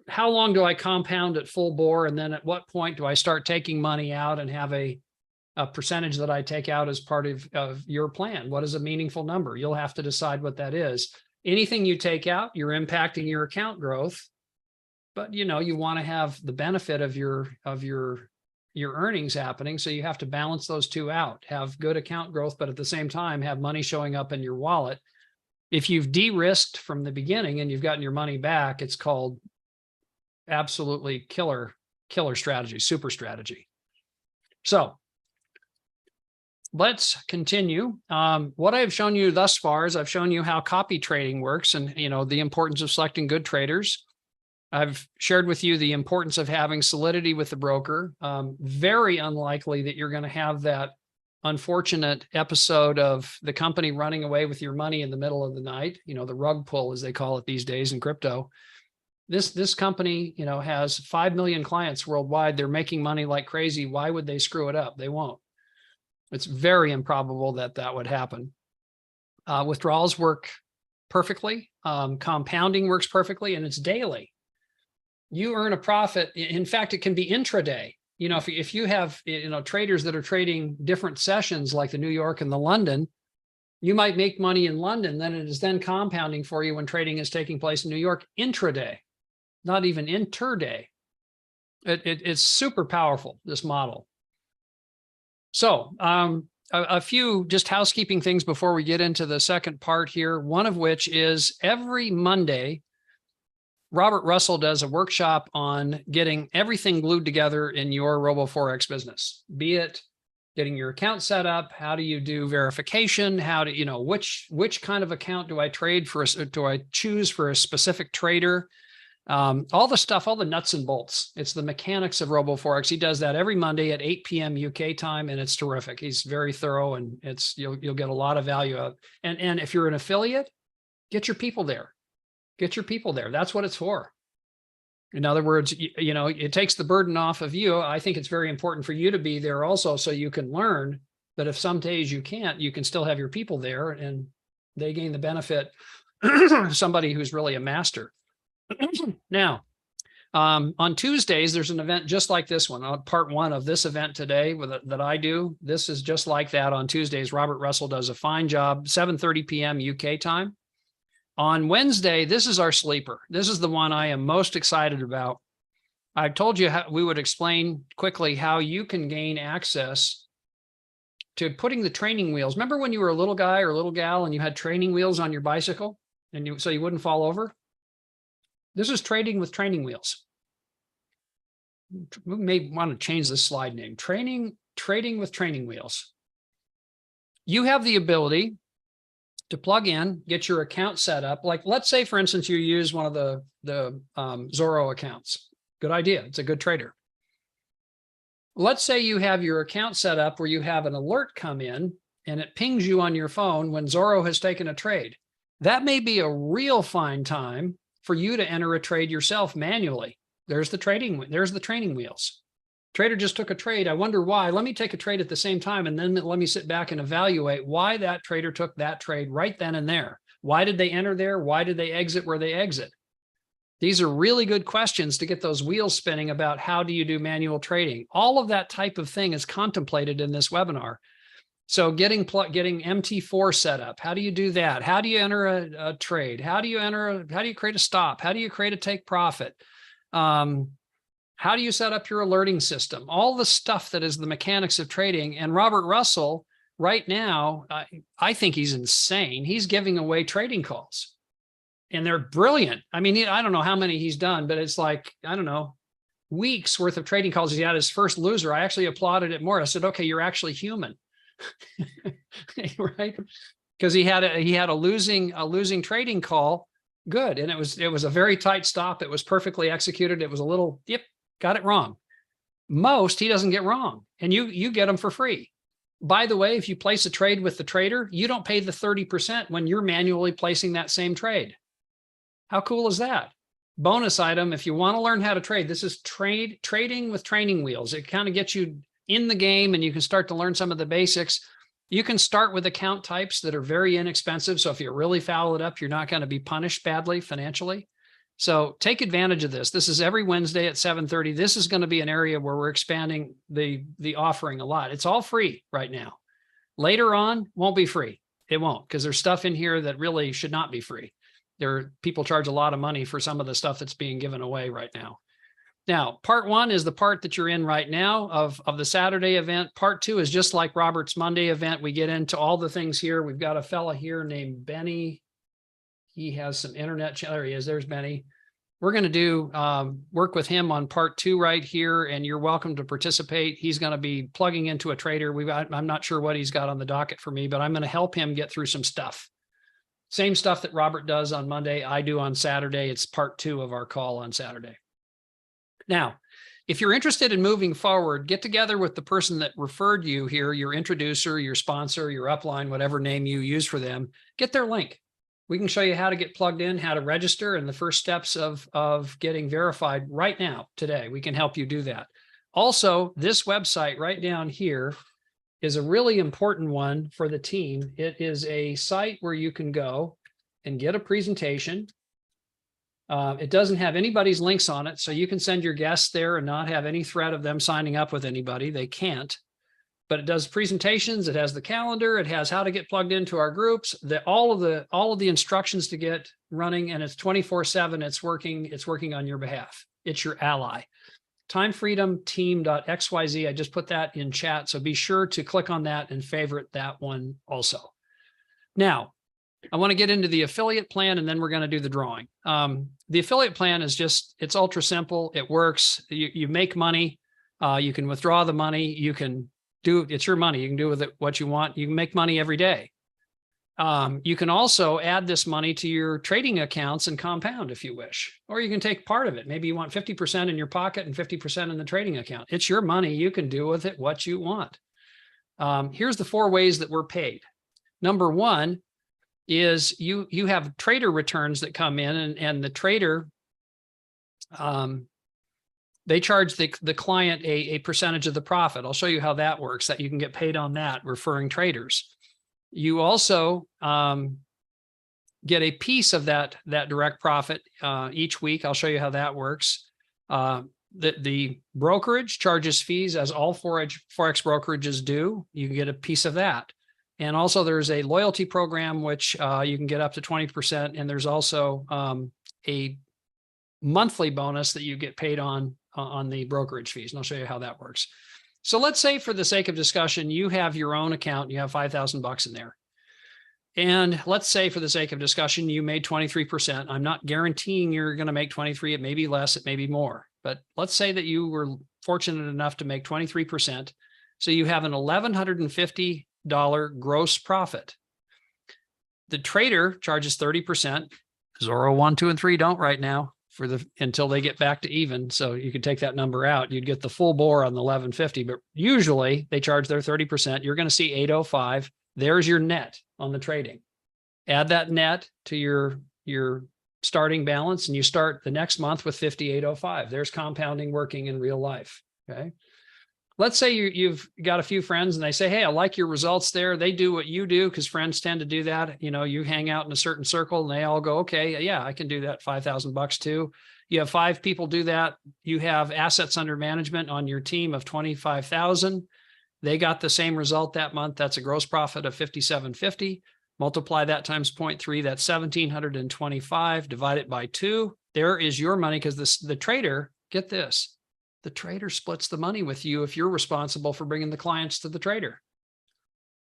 how long do I compound at full bore? And then at what point do I start taking money out and have a percentage that I take out as part of your plan? What is a meaningful number? You'll have to decide what that is. Anything you take out, you're impacting your account growth, but you want to have the benefit of your earnings happening. So you have to balance those two out, have good account growth, but at the same time, have money showing up in your wallet. If you've de-risked from the beginning and you've gotten your money back, it's called absolutely killer strategy, super strategy. So let's continue. What I've shown you thus far is I've shown you how copy trading works and, the importance of selecting good traders. I've shared with you the importance of having solidity with the broker. Very unlikely that you're going to have that unfortunate episode of the company running away with your money in the middle of the night, the rug pull, as they call it these days in crypto. This company, has 5 million clients worldwide. They're making money like crazy. Why would they screw it up? They won't. It's very improbable that that would happen. Withdrawals work perfectly. Compounding works perfectly, and it's daily. You earn a profit. In fact, it can be intraday. If you have, traders that are trading different sessions like the New York and the London, you might make money in London, then it is then compounding for you when trading is taking place in New York intraday, not even interday. It's super powerful, this model. So a few just housekeeping things before we get into the second part here, one of which is every Monday, Robert Russell does a workshop on getting everything glued together in your RoboForex business, be it getting your account set up. How do you do verification? How do which kind of account do I trade for? Do I choose for a specific trader? All the stuff, all the nuts and bolts. It's the mechanics of RoboForex. He does that every Monday at 8 p.m. UK time, and it's terrific. He's very thorough, and you'll get a lot of value out. And if you're an affiliate, get your people there. Get your people there. That's what it's for. In other words, it takes the burden off of you. I think it's very important for you to be there also, so you can learn. But if some days you can't, you can still have your people there, and they gain the benefit of somebody who's really a master. Now, on Tuesdays, there's an event just like this one. Part one of this event today that I do. This is just like that on Tuesdays. Robert Russell does a fine job, 7:30 p.m. UK time. On Wednesday, this is our sleeper. This is the one I am most excited about. I told you how we would explain quickly how you can gain access to putting the training wheels. Remember when you were a little guy or a little gal and you had training wheels on your bicycle and so you wouldn't fall over? This is trading with training wheels. We may want to change this slide name. Trading with training wheels. You have the ability to plug in, get your account set up. Like, let's say, for instance, you use one of the Zorro accounts. Good idea. It's a good trader. Let's say you have your account set up where you have an alert come in and it pings you on your phone when Zorro has taken a trade. That may be a real fine time for you to enter a trade yourself manually. There's the training wheels. Trader just took a trade. I wonder why. Let me take a trade at the same time, and then let me sit back and evaluate why that trader took that trade right then and there. Why did they enter there? Why did they exit where they exit? These are really good questions to get those wheels spinning about how do you do manual trading. All of that type of thing is contemplated in this webinar. So getting MT4 set up, how do you do that? How do you enter a trade? How do you create a stop? How do you create a take profit? How do you set up your alerting system? All the stuff that is the mechanics of trading. And Robert Russell, right now, I think he's insane. He's giving away trading calls. And they're brilliant. I mean, I don't know how many he's done, but it's like, I don't know, weeks worth of trading calls. He had his first loser. I actually applauded it more. I said, okay, you're actually human. Right? Because he had a losing trading call. Good. And it was a very tight stop. It was perfectly executed. It was a little, yep, got it wrong. Most he doesn't get wrong, and you get them for free. By the way, if you place a trade with the trader, you don't pay the 30% when you're manually placing that same trade. How cool is that? Bonus item, if you want to learn how to trade, this is trading with training wheels. It kind of gets you in the game, and you can start to learn some of the basics. You can start with account types that are very inexpensive. So if you really foul it up, you're not going to be punished badly financially. So take advantage of this. This is every Wednesday at 7:30. This is going to be an area where we're expanding the offering a lot. It's all free right now. Later on, won't be free. It won't, because there's stuff in here that really should not be free. People charge a lot of money for some of the stuff that's being given away right now. Now, part one is the part that you're in right now of the Saturday event. Part two is just like Robert's Monday event. We get into all the things here. We've got a fella here named Benny. He has some internet. There he is. There's Benny. we're going to do work with him on part 2 right here, and you're welcome to participate. He's going to be plugging into a trader. I'm not sure what he's got on the docket for me, but I'm going to help him get through some stuff. Same stuff that Robert does on Monday, I do on Saturday. It's part 2 of our call on Saturday. Now, if you're interested in moving forward, get together with the person that referred you here, your introducer, your sponsor, your upline, whatever name you use for them, get their link. We can show you how to get plugged in, how to register, and the first steps of getting verified right now, today. We can help you do that. Also, this website right down here is a really important one for the team. It is a site where you can go and get a presentation. It doesn't have anybody's links on it, so you can send your guests there and not have any threat of them signing up with anybody. They can't. But it does presentations. It has the calendar. It has how to get plugged into our groups. All of the instructions to get running, and it's 24/7. It's working on your behalf. It's your ally. timefreedomteam.xyz. I just put that in chat, so be sure to click on that and favorite that one also. Now, I want to get into the affiliate plan, and then we're going to do the drawing. The affiliate plan is it's ultra simple. It works. You make money. You can withdraw the money. You can it's your money. You can do with it what you want. You can make money every day. You can also add this money to your trading accounts and compound if you wish, or you can take part of it. Maybe you want 50% in your pocket and 50% in the trading account. It's your money. You can do with it what you want. Here's the 4 ways that we're paid. Number 1 is you have trader returns that come in, and the trader, they charge the client a percentage of the profit. I'll show you how that works, that you can get paid on that, referring traders. You also get a piece of that direct profit each week. I'll show you how that works. The brokerage charges fees, as all Forex brokerages do. You can get a piece of that. And also there's a loyalty program, which you can get up to 20%. And there's also a monthly bonus that you get paid on the brokerage fees. And I'll show you how that works. So let's say, for the sake of discussion, you have your own account, you have $5,000 in there. And let's say, for the sake of discussion, you made 23%. I'm not guaranteeing you're going to make 23. It may be less, it may be more. But let's say that you were fortunate enough to make 23%. So you have an $1,150 gross profit. The trader charges 30%. Zorro 1, 2, and 3 don't right now until they get back to even. So you could take that number out. You'd get the full bore on the 1150, but usually they charge their 30%. You're going to see 805. There's your net on the trading. Add that net to your starting balance, and you start the next month with 5,805. There's compounding working in real life. Okay. Let's say you've got a few friends and they say, hey, I like your results there. They do what you do, because friends tend to do that. You know, you hang out in a certain circle and they all go, okay, yeah, I can do that. $5,000 too. You have 5 people do that. You have assets under management on your team of 25,000. They got the same result that month. That's a gross profit of 5,750. Multiply that times 0.3. That's 1,725. Divide it by 2. There is your money, because the trader, get this, the trader splits the money with you if you're responsible for bringing the clients to the trader.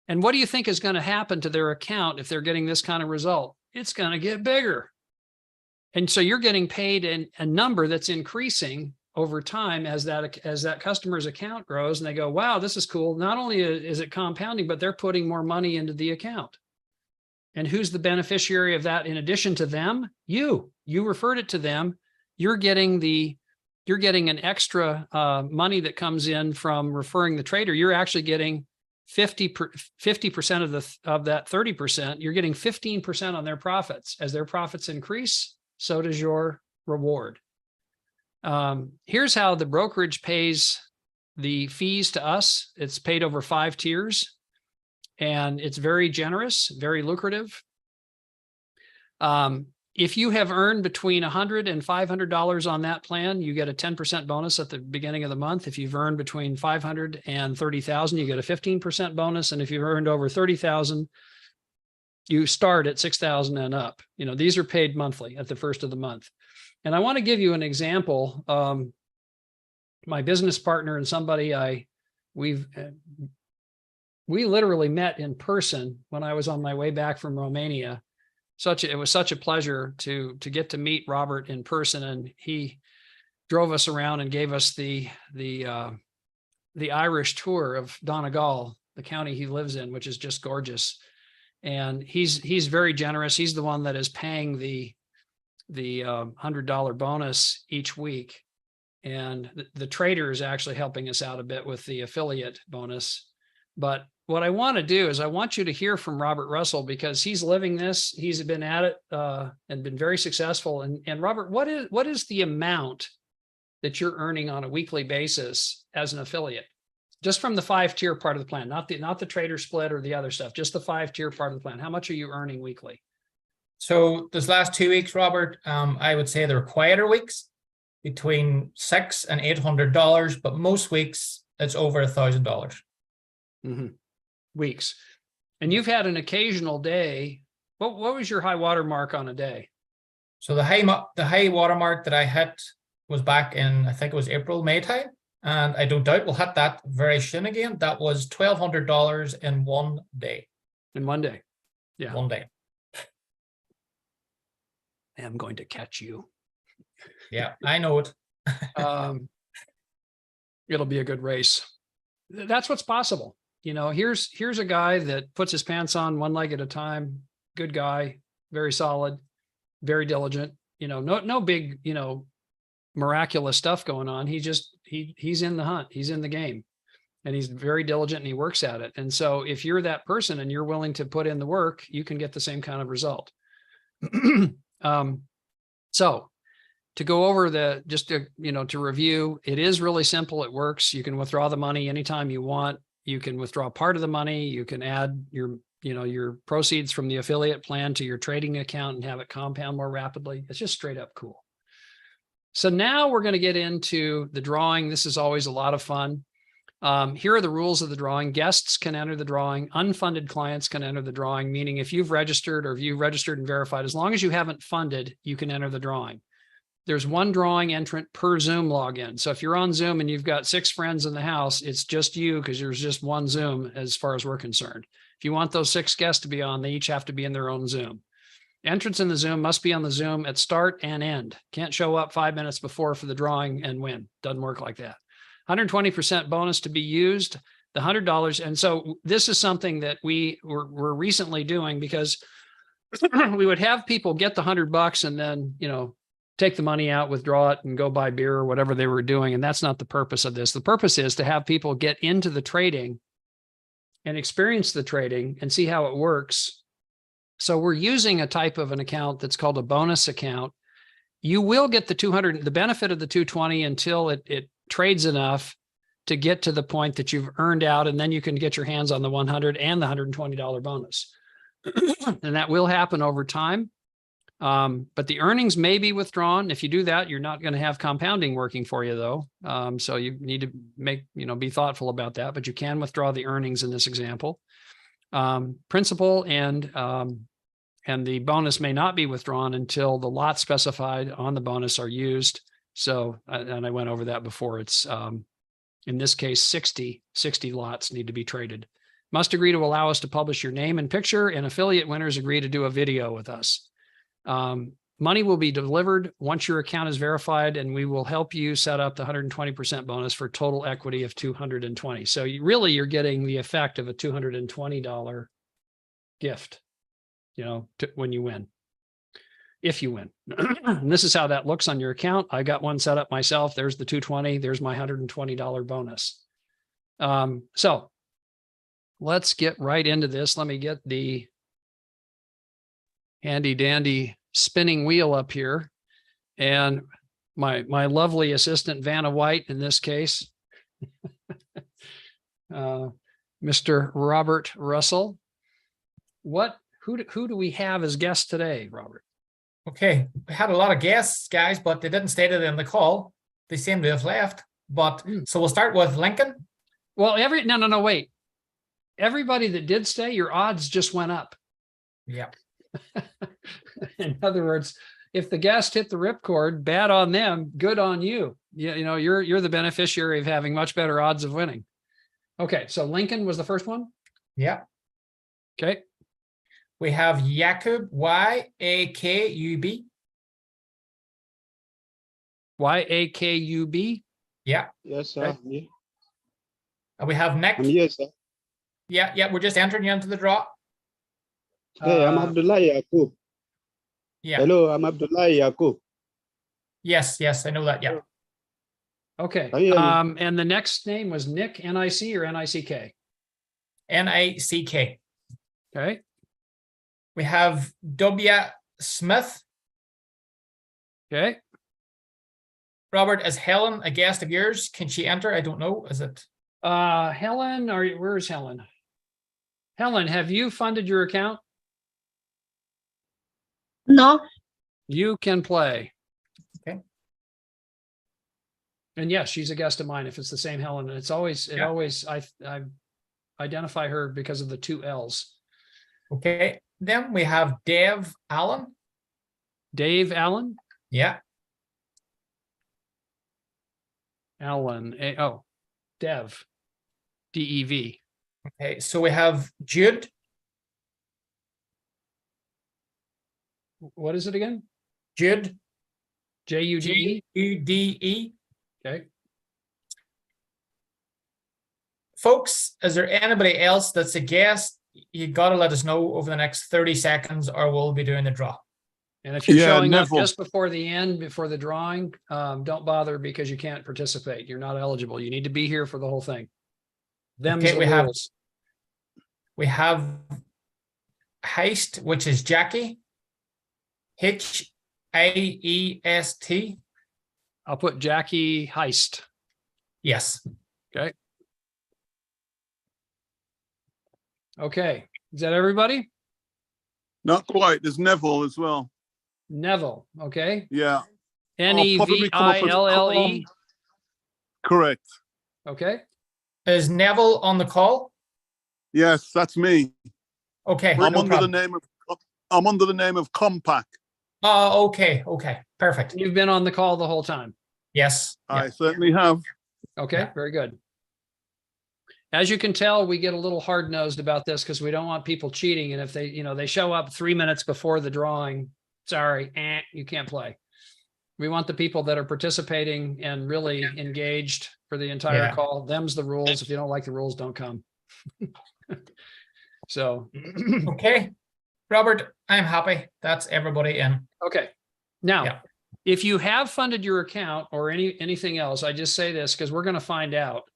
And what do you think is going to happen to their account if they're getting this kind of result? It's going to get bigger. And so you're getting paid a number that's increasing over time as that customer's account grows, and they go, wow, this is cool. Not only is it compounding, but they're putting more money into the account. And who's the beneficiary of that in addition to them? You referred it to them. You're getting an extra money that comes in from referring the trader. You're actually getting 50% of that 30%. You're getting 15% on their profits. As their profits increase, so does your reward. Here's how the brokerage pays the fees to us. It's paid over 5 tiers, and it's very generous, very lucrative. If you have earned between $100 and $500 on that plan, you get a 10% bonus at the beginning of the month. If you've earned between $500 and $30,000, you get a 15% bonus. And if you've earned over $30,000, you start at $6,000 and up. You know, these are paid monthly at the first of the month. And I want to give you an example. My business partner and somebody we literally met in person when I was on my way back from Romania. it was such a pleasure to get to meet Robert in person, and he drove us around and gave us the Irish tour of Donegal, the county he lives in, which is just gorgeous. And he's very generous. He's the one that is paying the $100 bonus each week. And the trader is actually helping us out a bit with the affiliate bonus. But what I want to do is I want you to hear from Robert Russell, because he's living this. He's been at it and been very successful. And Robert, what is the amount that you're earning on a weekly basis as an affiliate? Just from the 5-tier part of the plan, not the trader split or the other stuff, just the 5-tier part of the plan. How much are you earning weekly? So this last 2 weeks, Robert, I would say they're quieter weeks, between $600 and $800, but most weeks it's over $1,000. Mm-hmm. Weeks. And you've had an occasional day. What was your high water mark on a day? So the high water mark that I hit was back in, I think it was April, May time. And I don't doubt we'll hit that very soon again. That was $1,200 in one day. In one day. Yeah. One day. I'm going to catch you. Yeah, I know it. It'll be a good race. That's what's possible. You know, here's a guy that puts his pants on one leg at a time. Good guy, very solid, very diligent. You know, no big, miraculous stuff going on. He's in the hunt. He's in the game, and he's very diligent and he works at it. And so if you're that person and you're willing to put in the work, you can get the same kind of result. So to go over to review, it is really simple. It works. You can withdraw the money anytime you want. You can withdraw part of the money. You can add your proceeds from the affiliate plan to your trading account and have it compound more rapidly. It's just straight up cool. So now we're going to get into the drawing. This is always a lot of fun. Here are the rules of the drawing. Guests can enter the drawing. Unfunded clients can enter the drawing, meaning if you've registered and verified, as long as you haven't funded, you can enter the drawing. There's one drawing entrant per Zoom login. So if you're on Zoom and you've got 6 friends in the house, it's just you, because there's just one Zoom as far as we're concerned. If you want those 6 guests to be on, they each have to be in their own Zoom. Entrants in the Zoom must be on the Zoom at start and end. Can't show up 5 minutes before for the drawing and win. Doesn't work like that. 120% bonus to be used, the $100. And so this is something that we're recently doing, because we would have people get the $100 and then, take the money out, withdraw it, and go buy beer or whatever they were doing. And that's not the purpose of this. The purpose is to have people get into the trading and experience the trading and see how it works. So we're using a type of an account that's called a bonus account. You will get the benefit of the 220 until it trades enough to get to the point that you've earned out, and then you can get your hands on the 100 and the $120 bonus. And that will happen over time. But the earnings may be withdrawn. If you do that, you're not going to have compounding working for you, though. So you need to be thoughtful about that, but you can withdraw the earnings in this example. Principal and the bonus may not be withdrawn until the lots specified on the bonus are used. So, and I went over that before. It's, in this case, 60 lots need to be traded. Must agree to allow us to publish your name and picture, and affiliate winners agree to do a video with us. Money will be delivered once your account is verified, and we will help you set up the 120% bonus for total equity of 220. So you're getting the effect of a $220 gift, when you win, if you win. And this is how that looks on your account. I got one set up myself. There's the 220. There's my $120 bonus. So let's get right into this. Let me get the handy dandy spinning wheel up here, and my lovely assistant Vanna White in this case, Mr. Robert Russell. Who do we have as guests today, Robert? Okay, we had a lot of guests, guys, but they didn't state it in the call. They seem to have left. But so we'll start with Lincoln. Well, no, wait. Everybody that did stay, your odds just went up. Yeah. In other words, if the guest hit the ripcord, bad on them, good on you. You're the beneficiary of having much better odds of winning. Okay, so Lincoln was the first one? Yeah. Okay. We have Yakub, Y-A-K-U-B. Yakub. Yeah. Yes, sir. Right. Yeah. And we have Nick. I'm here, sir. Yeah, we're just entering you into the draw. Hey, I'm Abdullah Yakub. Yeah. Hello, I'm Abdullah Yakub. Yes, I know that. Yeah. Okay. Can you hear me? And the next name was Nick, N-I-C or N-I-C-K? N-A-C-K. Okay. We have W. Smith. Okay. Robert, is Helen a guest of yours? Can she enter? I don't know. Is it? Helen, where's Helen? Helen, have you funded your account? No. You can play. Okay. And yes, she's a guest of mine. If it's the same Helen, it's always, I identify her because of the 2 L's. Okay. Then we have Dave Allen. Dave Allen. Yeah. Allen. Dev. D-E-V. Okay. So we have Jude. What is it again? Jude. J-U-D-E. Jude. Okay. Folks, is there anybody else that's a guest? You got to let us know over the next 30 seconds or we'll be doing the draw. And if you're showing up Neville. just before the end, before the drawing, don't bother because you can't participate. You're not eligible. You need to be here for the whole thing. Them's Okay, the we have- rules. We have Heist, which is Jackie. H-A-E-S-T. I'll put Jackie Heist. Yes. Okay. Is that everybody? Not quite. There's Neville as well. Neville. Okay. Yeah, N-E-V-I-L-L-E. correct. Okay. Is Neville on the call? Yes, that's me. Okay. I'm no under problem. the name of Compact. Oh, okay. Perfect. You've been on the call the whole time. Yes. I certainly have. Okay. Yeah. Very good. As you can tell, we get a little hard-nosed about this because we don't want people cheating. And if they show up 3 minutes before the drawing, sorry, you can't play. We want the people that are participating and really engaged for the entire Yeah. call. Them's the rules. If you don't like the rules, don't come. So, Okay. Robert, I'm happy. That's everybody in. okay. Now, Yeah. if you have funded your account or anything else, I just say this because we're going to find out.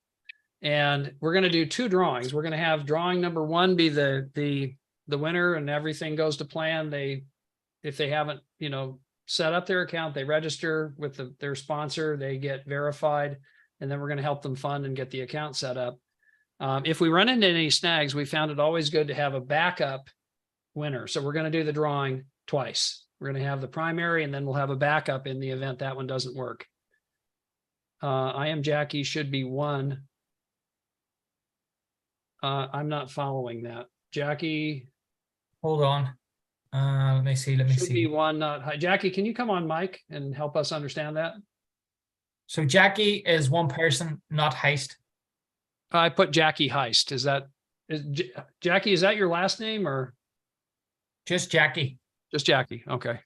And we're going to do 2 drawings. We're going to have drawing number 1 be the winner and everything goes to plan. If they haven't, set up their account, they register with their sponsor, they get verified, and then we're going to help them fund and get the account set up. If we run into any snags, we found it always good to have a backup winner. So we're going to do the drawing twice. We're going to have the primary and then we'll have a backup in the event that one doesn't work. I am Jackie should be 1. I'm not following that. Jackie Hold on. Let me see. should be 1, not hi. Jackie, can you come on mic and help us understand that? So Jackie is 1 person, not Heist. I put Jackie Heist. Jackie, is that your last name or Just Jackie. just Jackie? Okay.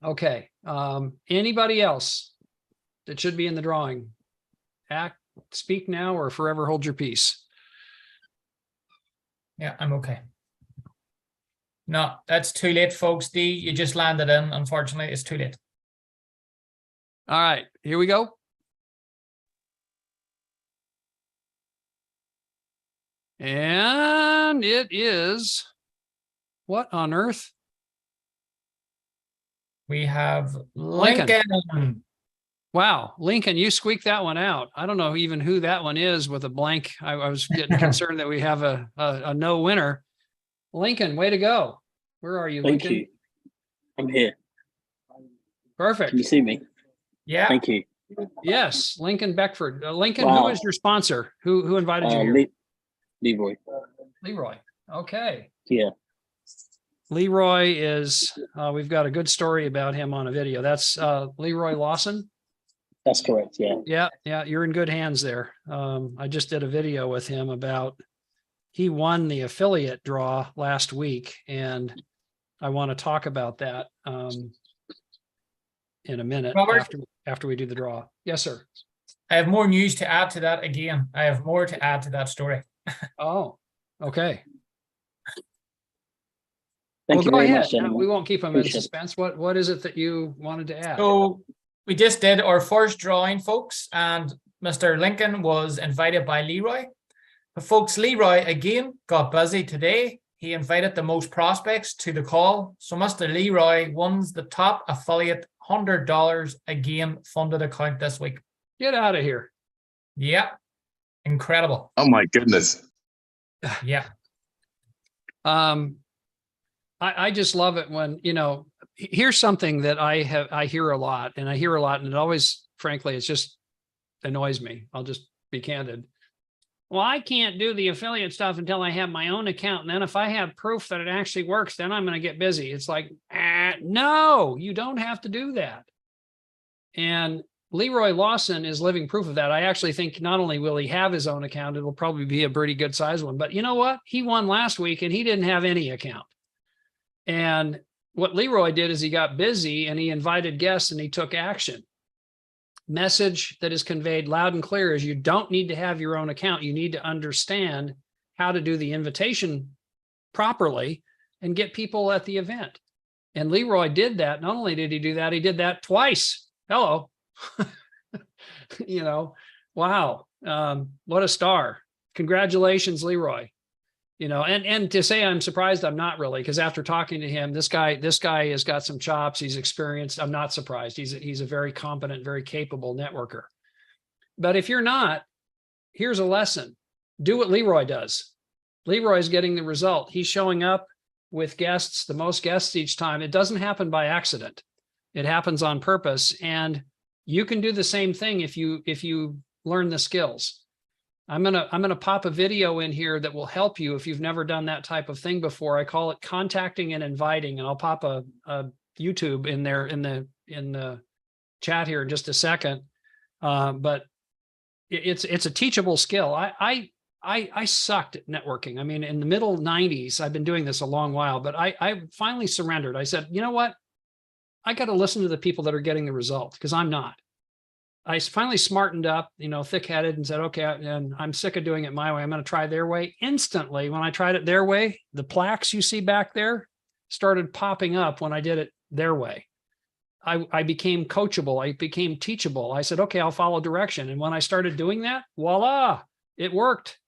Okay. Anybody else that should be in the drawing? Speak now or forever hold your peace. Yeah, I'm okay. No, that's too late, folks. D, you just landed in. Unfortunately, it's too late. All right, here we go. And it is, what on earth? We have Lincoln. Lincoln. Wow, Lincoln, you squeaked that one out. I don't know even who that one is with a blank. I was getting concerned that we have a no winner. Lincoln, way to go. Where are you, Thank Lincoln? you. I'm here. Perfect. Can you see me? Yeah. Thank you. Yes, Lincoln Beckford. Lincoln, who Wow. is your sponsor? Who invited you here? Leroy. Leroy. Okay. Yeah. Leroy is, we've got a good story about him on a video. That's Leroy Lawson. That's correct. Yeah. Yeah, you're in good hands there. I just did a video with him about, he won the affiliate draw last week, and I want to talk about that in a minute Robert? after we do the draw. Yes, sir. I have more news to add to that again. I have more to add to that story. Oh, okay. Thank you Go very ahead. much, gentlemen. We won't keep them in Appreciate it. suspense. What is it that you wanted to add? So we just did our first drawing, folks, and Mr. Lincoln was invited by Leroy. But folks, Leroy again got busy today. He invited the most prospects to the call. So Mr. Leroy wins the top affiliate $100 again funded account this week. Get out of here. Yeah. Incredible. Oh my goodness. Yeah. I just love it when, here's something that I hear a lot, and it always, frankly, it's just annoys me. I'll just be candid. Well, I can't do the affiliate stuff until I have my own account. And then if I have proof that it actually works, then I'm going to get busy. It's like, no, you don't have to do that. And Leroy Lawson is living proof of that. I actually think not only will he have his own account, it'll probably be a pretty good size one, but you know what? He won last week and he didn't have any account. And what Leroy did is he got busy and he invited guests and he took action. Message that is conveyed loud and clear is you don't need to have your own account. You need to understand how to do the invitation properly and get people at the event. And Leroy did that. Not only did he do that, he did that twice. Hello. Wow. What a star. Congratulations, Leroy. And to say I'm surprised, I'm not really, because after talking to him, this guy has got some chops. He's experienced. I'm not surprised. He's a very competent, very capable networker. But if you're not, here's a lesson. Do what Leroy does. Leroy's getting the result. He's showing up with guests, the most guests each time. It doesn't happen by accident. It happens on purpose. And you can do the same thing if you learn the skills. I'm gonna pop a video in here that will help you if you've never done that type of thing before. I call it contacting and inviting, and I'll pop a YouTube in there in the chat here in just a second. But it's a teachable skill. I sucked at networking. I mean, in the middle 90s, I've been doing this a long while, but I finally surrendered. I said, you know what? I got to listen to the people that are getting the result, because I'm not. I finally smartened up, thick-headed, and said, okay, and I'm sick of doing it my way. I'm going to try their way. Instantly, when I tried it their way, the plaques you see back there started popping up when I did it their way. I became coachable. I became teachable. I said, okay, I'll follow direction. And when I started doing that, voila, it worked.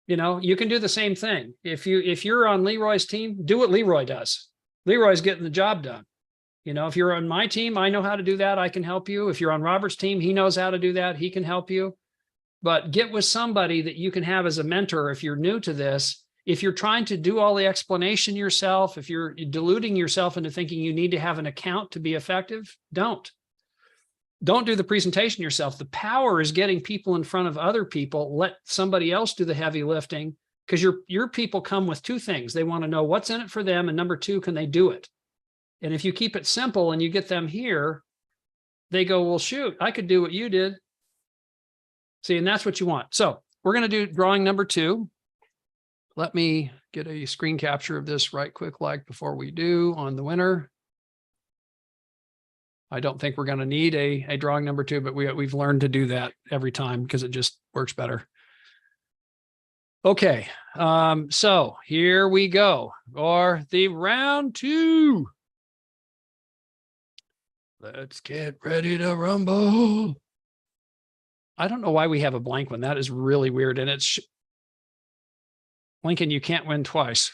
You can do the same thing. If you're on Leroy's team, do what Leroy does. Leroy's getting the job done. If you're on my team, I know how to do that. I can help you. If you're on Robert's team, he knows how to do that. He can help you. But get with somebody that you can have as a mentor if you're new to this. If you're trying to do all the explanation yourself, if you're deluding yourself into thinking you need to have an account to be effective, don't do the presentation yourself. The power is getting people in front of other people. Let somebody else do the heavy lifting, because your people come with two things. They want to know what's in it for them. And number two, can they do it? And if you keep it simple and you get them here, they go, well, shoot, I could do what you did. See, and that's what you want. So we're going to do drawing number 2. Let me get a screen capture of this right quick, like before we do on the winner. I don't think we're going to need a drawing number 2, but we've learned to do that every time because it just works better. Okay, so here we go for the round 2. Let's get ready to rumble. I don't know why we have a blank one. That is really weird. And it's Lincoln, you can't win twice.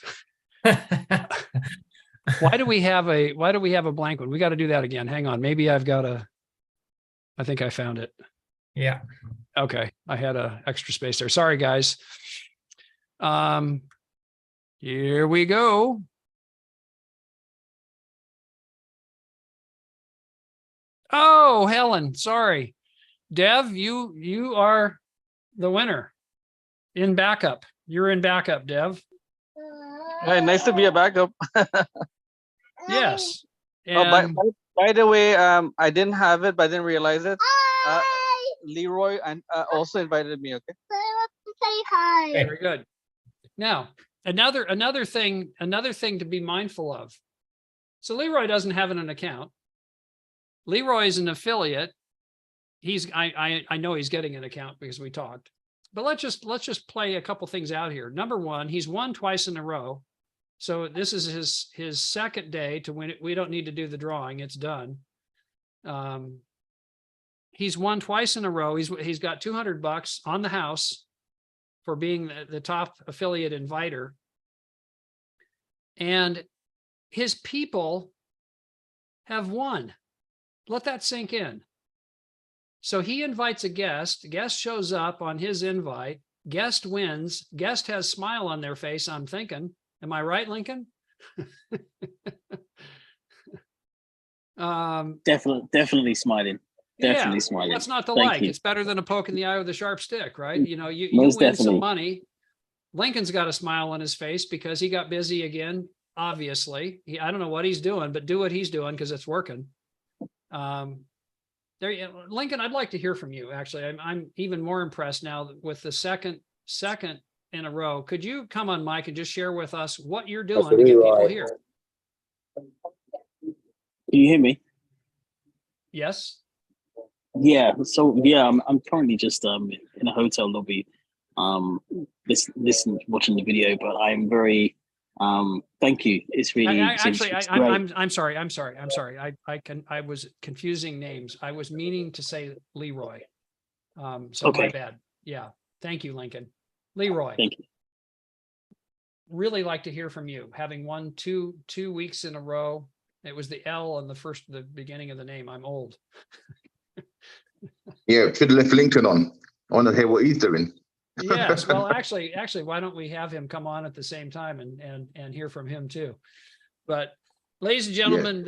Why do we have a blank one? We got to do that again. Hang on. Maybe I think I found it. Yeah. Okay. I had a extra space there. Sorry, guys. Here we go. Oh, Helen, sorry. Dev, you are the winner in backup. You're in backup, Dev. Hey, nice to be a backup. Yes. Oh, by the way, I didn't have it, but I didn't realize it. Leroy and also invited me. Okay. Say hi. Okay. Very good. Now, another thing to be mindful of. So Leroy doesn't have an account. Leroy is an affiliate. I know he's getting an account because we talked. But let's just play a couple things out here. Number one, he's won twice in a row. So this is his second day to win it. We don't need to do the drawing. It's done. He's won twice in a row. He's got $200 on the house for being the top affiliate inviter. And his people have won. Let that sink in. So he invites a guest shows up on his invite, guest wins, guest has a smile on their face, I'm thinking. Am I right, Lincoln? Definitely smiling. Definitely smiling. What's not to Thank like? you. It's better than a poke in the eye with a sharp stick, right? You know, you Most win some definitely. money. Lincoln's got a smile on his face because he got busy again. Obviously, I don't know what he's doing, but do what he's doing because it's working. Lincoln, I'd like to hear from you. Actually, I'm even more impressed now with the second in a row. Could you come on mic and just share with us what you're doing to get people here? Can you hear me? Yes. Yeah. So yeah, I'm currently just in a hotel lobby, listen watching the video. But I'm very thank you. It's really Actually, it's great. I'm sorry. I was confusing names. I was meaning to say Leroy. So Okay. my bad. Yeah. Thank you, Lincoln. Leroy. Thank you. Really like to hear from you. Having won two weeks in a row. It was the L on the beginning of the name. I'm old. Yeah, should have left Lincoln on. I want to hear what he's doing. Yes. Well, actually, why don't we have him come on at the same time and hear from him too? But ladies and gentlemen,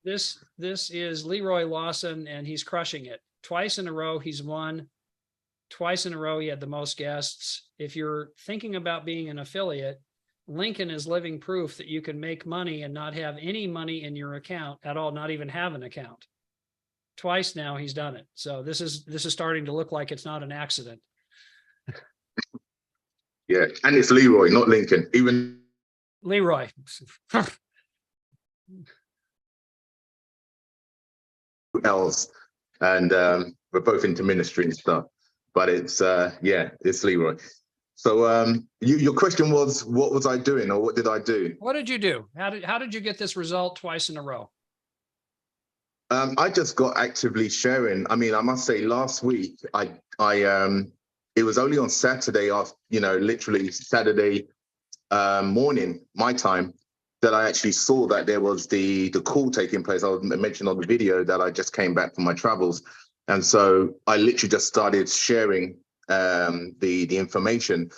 this is Leroy Lawson, and he's crushing it. Twice in a row, he's won. Twice in a row, he had the most guests. If you're thinking about being an affiliate, Lincoln is living proof that you can make money and not have any money in your account at all, not even have an account. Twice now he's done it. So this is starting to look like it's not an accident. Yeah, and it's Leroy, not Lincoln. Even Leroy. else, and we're both into ministry and stuff. But it's it's Leroy. So your question was, what was I doing, or what did I do? What did you do? How did you get this result twice in a row? I just got actively sharing. I mean, I must say, last week it was only on Saturday, literally Saturday morning, my time, that I actually saw that there was the call taking place. I mentioned on the video that I just came back from my travels, and so I literally just started sharing the information.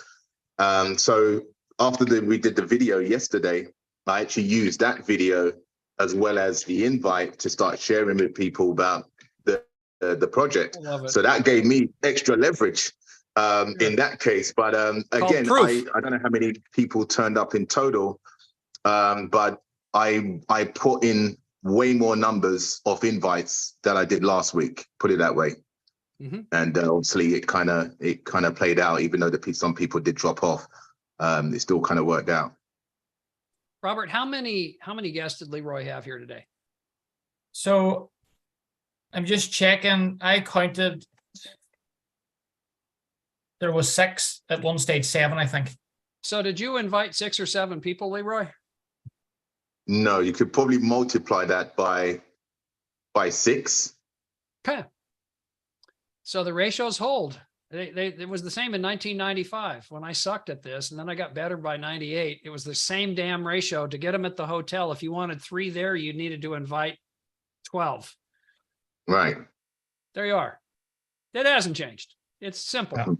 So after we did the video yesterday, I actually used that video as well as the invite to start sharing with people about the project. So that gave me extra leverage in that case. But again, I don't know how many people turned up in total, but I put in way more numbers of invites than I did last week, put it that way. Mm-hmm. And obviously it kind of played out, even though some people did drop off. It still kind of worked out. Robert, how many guests did Leroy have here today? So I'm just checking. I counted. There was 6 at one stage, 7, I think. So did you invite 6 or 7 people, Leroy? No, you could probably multiply that by 6. Okay. So the ratios hold. It was the same in 1995 when I sucked at this, and then I got better by 98. It was the same damn ratio to get them at the hotel. If you wanted 3 there, you needed to invite 12. Right. There you are. It hasn't changed. It's simple.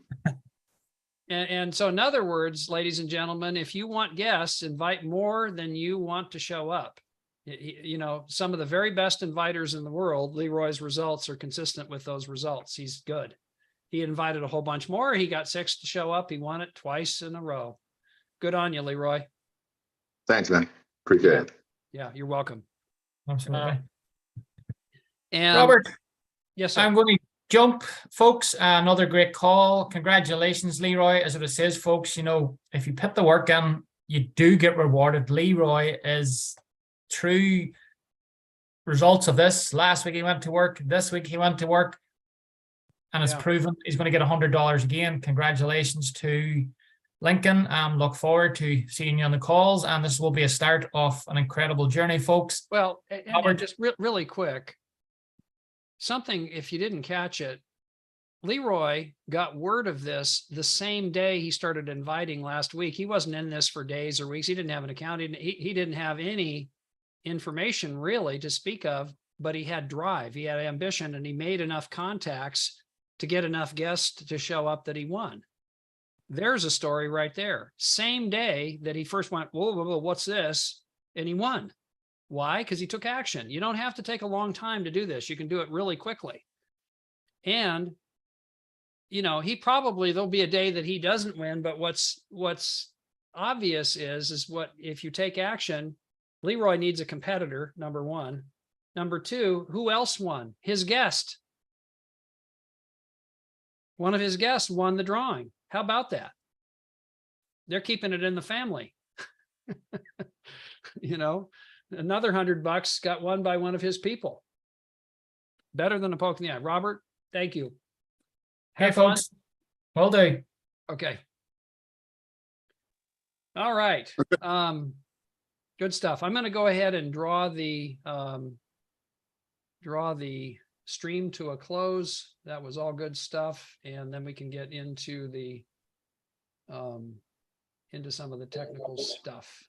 And so in other words, ladies and gentlemen, if you want guests, invite more than you want to show up. You know, some of the very best inviters in the world, Leroy's results are consistent with those results. He's good. He invited a whole bunch more. He got 6 to show up. He won it twice in a row. Good on you, Leroy. Thanks, man. Appreciate it. Yeah, you're welcome. Absolutely. And Robert, yes, sir. I'm going to jump, folks. Another great call. Congratulations, Leroy. As it says, folks, you know, if you put the work in, you do get rewarded. Leroy is true results of this. Last week he went to work. This week he went to work. And it's proven he's going to get $100 again. Congratulations to Lincoln. Look forward to seeing you on the calls. And this will be a start of an incredible journey, folks. Well, and just really quick, something, if you didn't catch it, Leroy got word of this the same day he started inviting last week. He wasn't in this for days or weeks. He didn't have an account. He didn't have any information really to speak of, but he had drive, he had ambition, and he made enough contacts to get enough guests to show up that he won. There's a story right there. Same day that he first went, whoa, whoa, whoa, what's this? And he won. Why? Because he took action. You don't have to take a long time to do this. You can do it really quickly. And, you know, there'll be a day that he doesn't win, but what's obvious is what, if you take action, Leroy needs a competitor, number one. Number two, who else won? His guest. One of his guests won the drawing. How about that? They're keeping it in the family. You know, another $100 got won by one of his people. Better than a poke in the eye. Robert, thank you. Hey, Have fun. folks. Well done. Okay. All right. Good stuff. I'm going to go ahead and draw the stream to a close. That was all good stuff. And then we can get into the into some of the technical stuff.